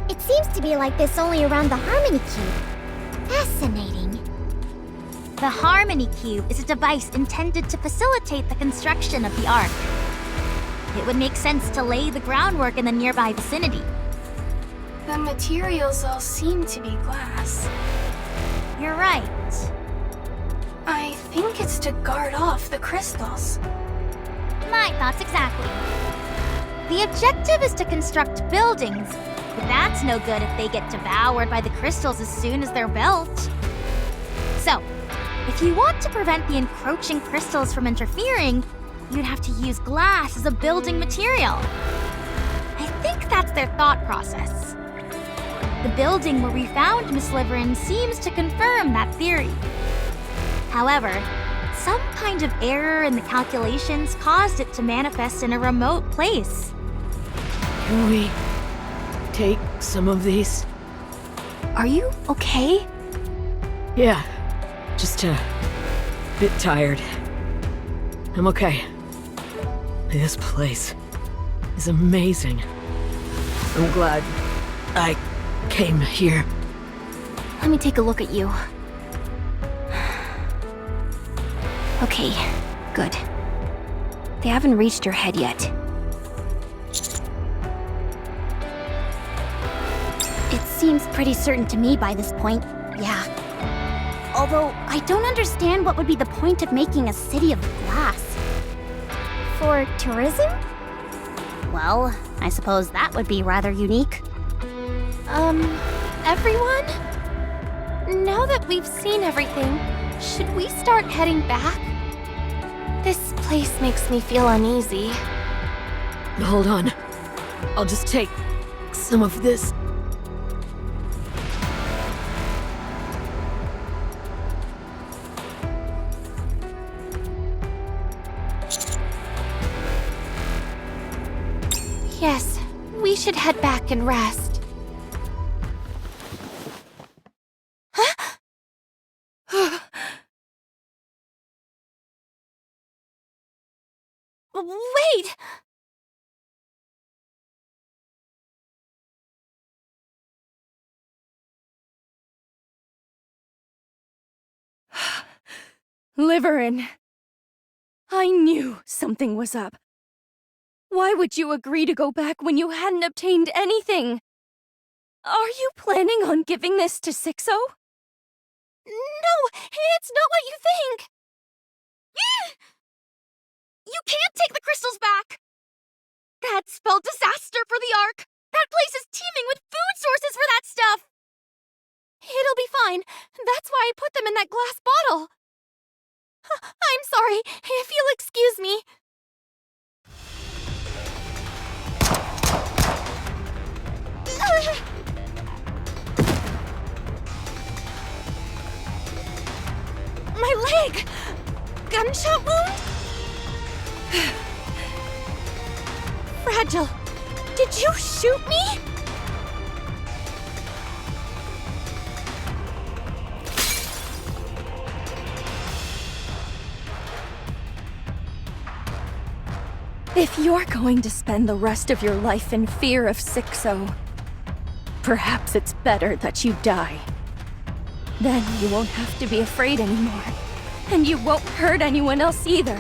It seems to be like this only around the Harmony Cube. Fascinating. The Harmony Cube is a device intended to facilitate the construction of the Ark. it would make sense to lay the groundwork in the nearby vicinity. The materials all seem to be glass. You're right. I think it's to guard off the crystals. My thoughts exactly. The objective is to construct buildings, but that's no good if they get devoured by the crystals as soon as they're built. So, if you want to prevent the encroaching crystals from interfering, you'd have to use glass as a building material. I think that's their thought process. The building where we found Miss Liverin seems to confirm that theory. However, some kind of error in the calculations caused it to manifest in a remote place. Can we take some of these? Are you okay? Yeah, just a bit tired. I'm okay. This place is amazing. I'm glad I came here. Let me take a look at you. Okay, good. They haven't reached your head yet. It seems pretty certain to me by this point, yeah. Although, I don't understand what would be the point of making a city of glass. For tourism? Well, I suppose that would be rather unique. Everyone? Now that we've seen everything, should we start heading back? This place makes me feel uneasy. Hold on. I'll just take some of this. Yes, we should head back and rest. Wait! Liverin. I knew something was up. Why would you agree to go back when you hadn't obtained anything? Are you planning on giving this to Sixo? No, it's not what you think! You can't take the crystals back! That'd spell disaster for the Ark! That place is teeming with food sources for that stuff! It'll be fine. That's why I put them in that glass bottle. I'm sorry, if you'll excuse me. My leg! Gunshot wound? Fragile, did you shoot me? If you're going to spend the rest of your life in fear of Sixo, perhaps it's better that you die. Then you won't have to be afraid anymore, and you won't hurt anyone else either.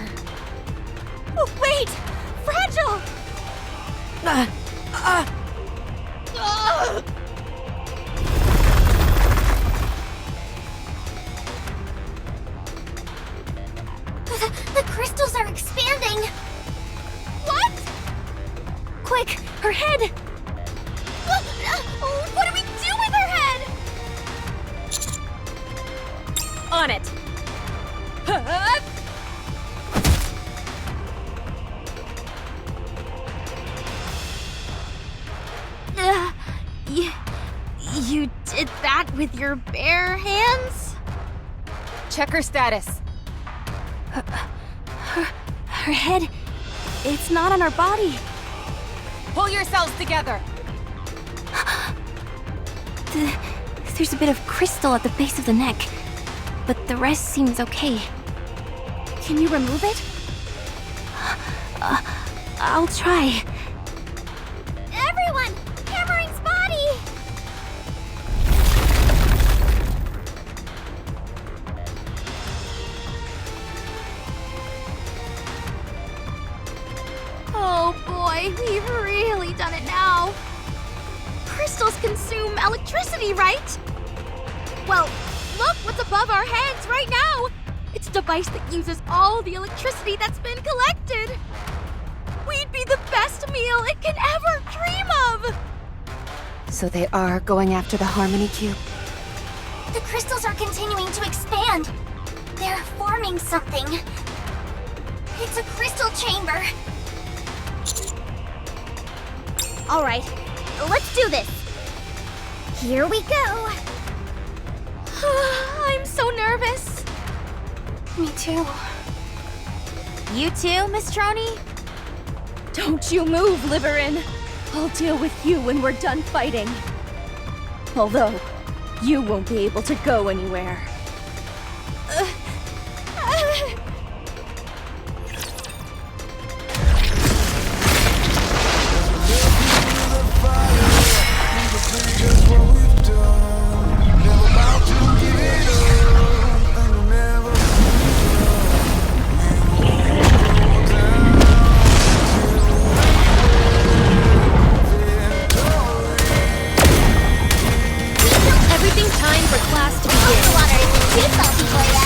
Oh, wait! Fragile! The crystals are expanding! What? Quick, her head! What do we do with her head? On it! You did that with your bare hands? Check her status. Her head, it's not on her body. Pull yourselves together. There's a bit of crystal at the base of the neck, but the rest seems okay. Can you remove it? I'll try. Everyone! Hammering's body! Oh boy, we've really done it now. Crystals consume electricity, right? Well, look what's above our heads right now! It's a device that uses all the electricity that's been collected! We'd be the best meal it can ever dream of! So they are going after the Harmony Cube? The crystals are continuing to expand. They're forming something. It's a crystal chamber. All right, let's do this. Here we go. I'm so nervous. Me too. You too, Miss Troney? Don't you move, Liverin. I'll deal with you when we're done fighting. Although, you won't be able to go anywhere. Everything's time for class to begin. Water isn't too salty for ya.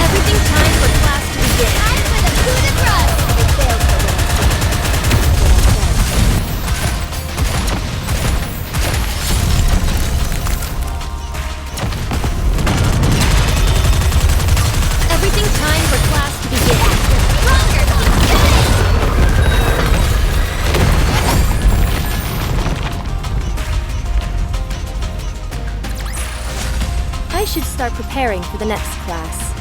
Everything's time for class to begin. Time for the coup de grace. Everything's time for class to begin. I should start preparing for the next class.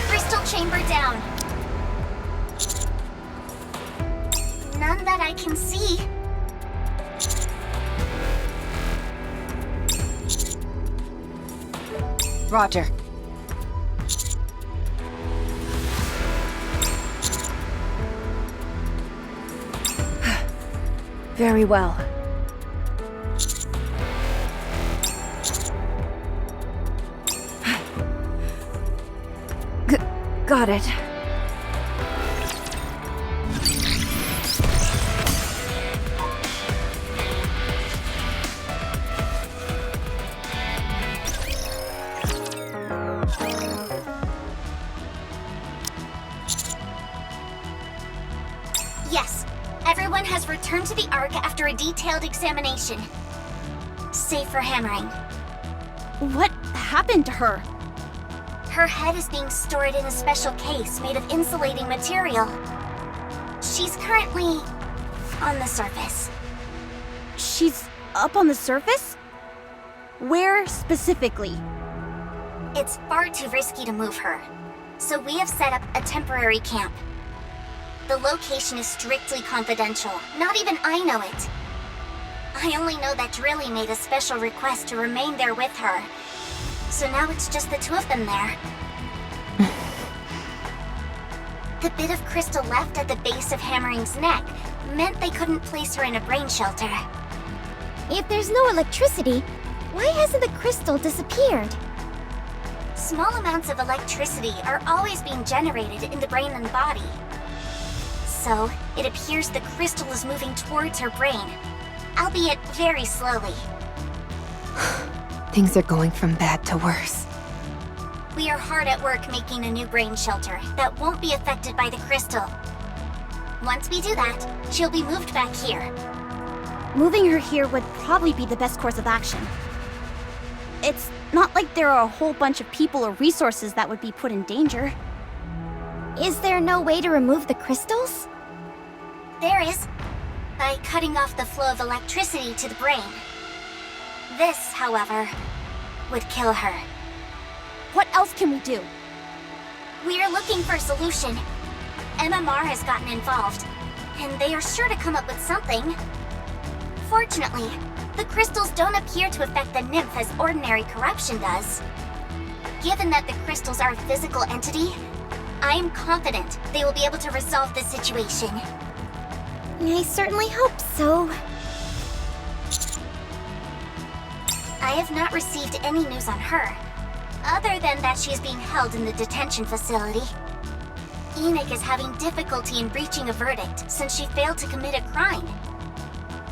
Crystal chamber down. None that I can see. Roger. Very well. Got it. Yes, everyone has returned to the Ark after a detailed examination. Save for hammering. What happened to her? Her head is being stored in a special case made of insulating material. She's currently on the surface. She's up on the surface? Where specifically? It's far too risky to move her, so we have set up a temporary camp. The location is strictly confidential. Not even I know it. I only know that Drilly made a special request to remain there with her. So now it's just the two of them there. The bit of crystal left at the base of Hammering's neck meant they couldn't place her in a brain shelter. If there's no electricity, why hasn't the crystal disappeared? Small amounts of electricity are always being generated in the brain and body. So, it appears the crystal is moving towards her brain, albeit very slowly. Things are going from bad to worse. We are hard at work making a new brain shelter that won't be affected by the crystal. Once we do that, she'll be moved back here. Moving her here would probably be the best course of action. It's not like there are a whole bunch of people or resources that would be put in danger. Is there no way to remove the crystals? There is, by cutting off the flow of electricity to the brain. This, however, would kill her. What else can we do? We are looking for a solution. MMR has gotten involved, and they are sure to come up with something. Fortunately, the crystals don't appear to affect the nymph as ordinary corruption does. Given that the crystals are a physical entity, I am confident they will be able to resolve this situation. I certainly hope so. I have not received any news on her, other than that she is being held in the detention facility. Nikke is having difficulty in reaching a verdict since she failed to commit a crime.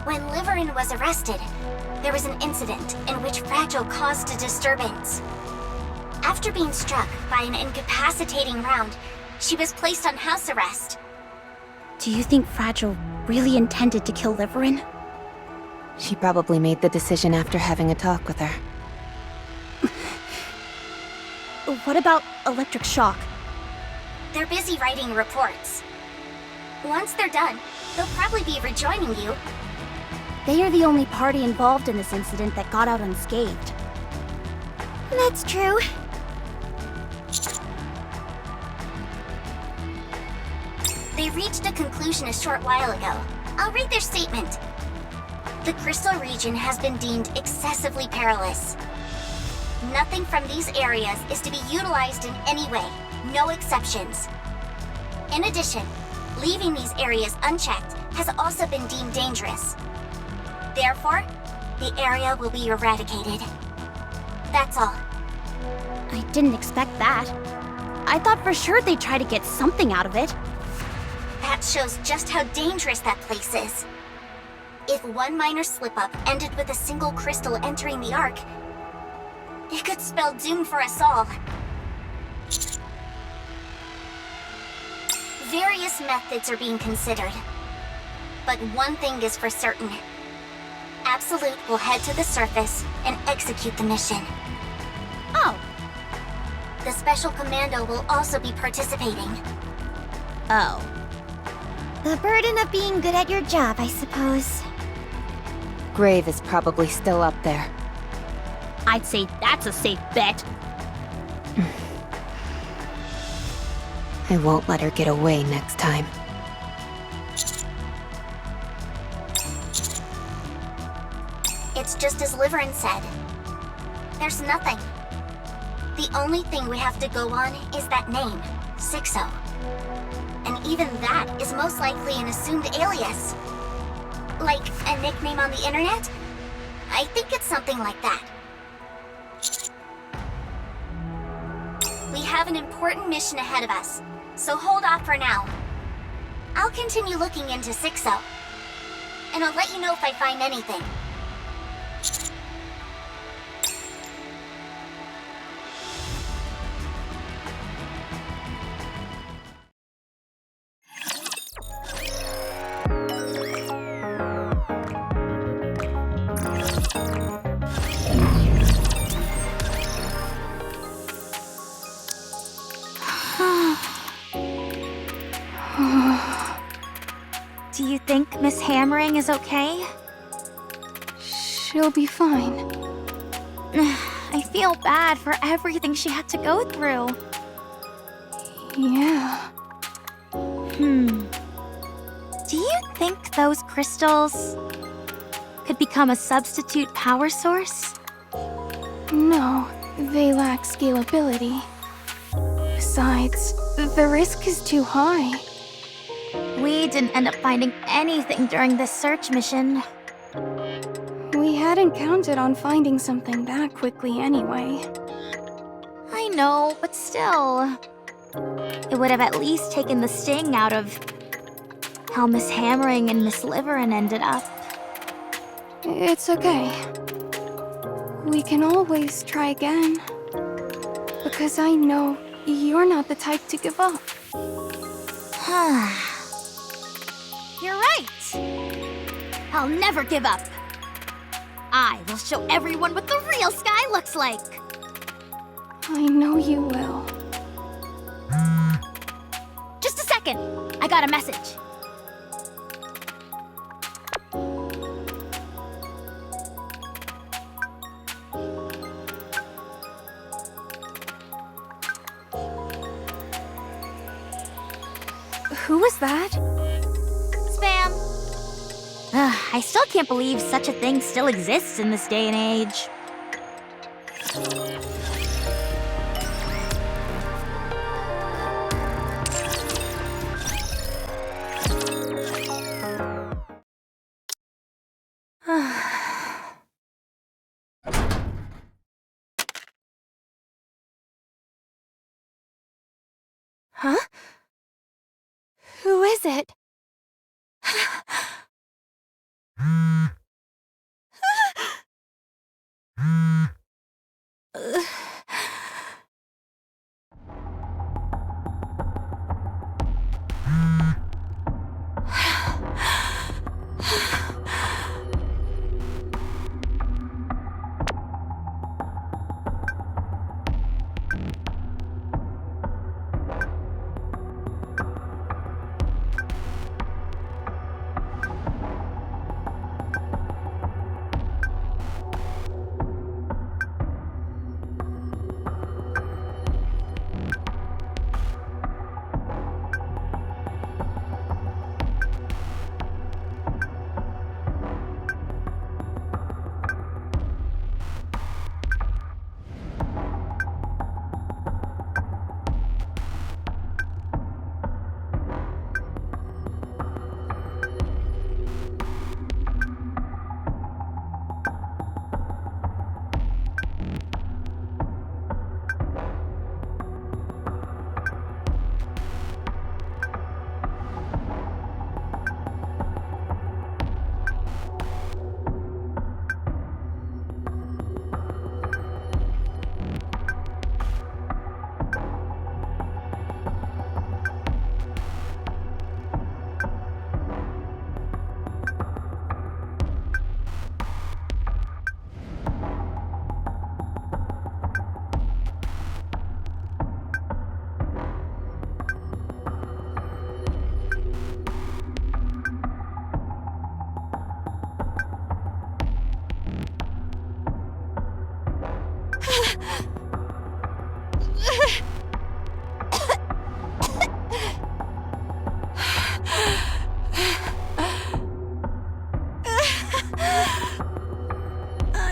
When Liverin was arrested, there was an incident in which Fragile caused a disturbance. After being struck by an incapacitating round, she was placed on house arrest. Do you think Fragile really intended to kill Liverin? She probably made the decision after having a talk with her. What about electric shock? They're busy writing reports. Once they're done, they'll probably be rejoining you. They are the only party involved in this incident that got out unscathed. That's true. They reached a conclusion a short while ago. I'll read their statement. The crystal region has been deemed excessively perilous. Nothing from these areas is to be utilized in any way, no exceptions. In addition, leaving these areas unchecked has also been deemed dangerous. Therefore, the area will be eradicated. That's all. I didn't expect that. I thought for sure they'd try to get something out of it. That shows just how dangerous that place is. If one minor slip-up ended with a single crystal entering the Ark, it could spell doom for us all. Various methods are being considered. But one thing is for certain. Absolute will head to the surface and execute the mission. Oh. The Special Commando will also be participating. Oh. The burden of being good at your job, I suppose. Grave is probably still up there. I'd say that's a safe bet. I won't let her get away next time. It's just as Liverin said. There's nothing. The only thing we have to go on is that name, Sixo. And even that is most likely an assumed alias. Like a nickname on the internet? I think it's something like that. We have an important mission ahead of us, so hold off for now. I'll continue looking into Sixo, and I'll let you know if I find anything. Do you think Miss Hammering is okay? She'll be fine. I feel bad for everything she had to go through. Yeah. Do you think those crystals could become a substitute power source? No, they lack scalability. Besides, the risk is too high. We didn't end up finding anything during this search mission. We hadn't counted on finding something that quickly anyway. I know, but still. It would have at least taken the sting out of how Miss Hammering and Miss Liverin ended up. It's okay. We can always try again. Because I know you're not the type to give up. You're right. I'll never give up. I will show everyone what the real sky looks like. I know you will. Just a second. I got a message. Who was that? Spam. I still can't believe such a thing still exists in this day and age. Huh? Who is it?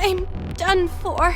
I'm done for.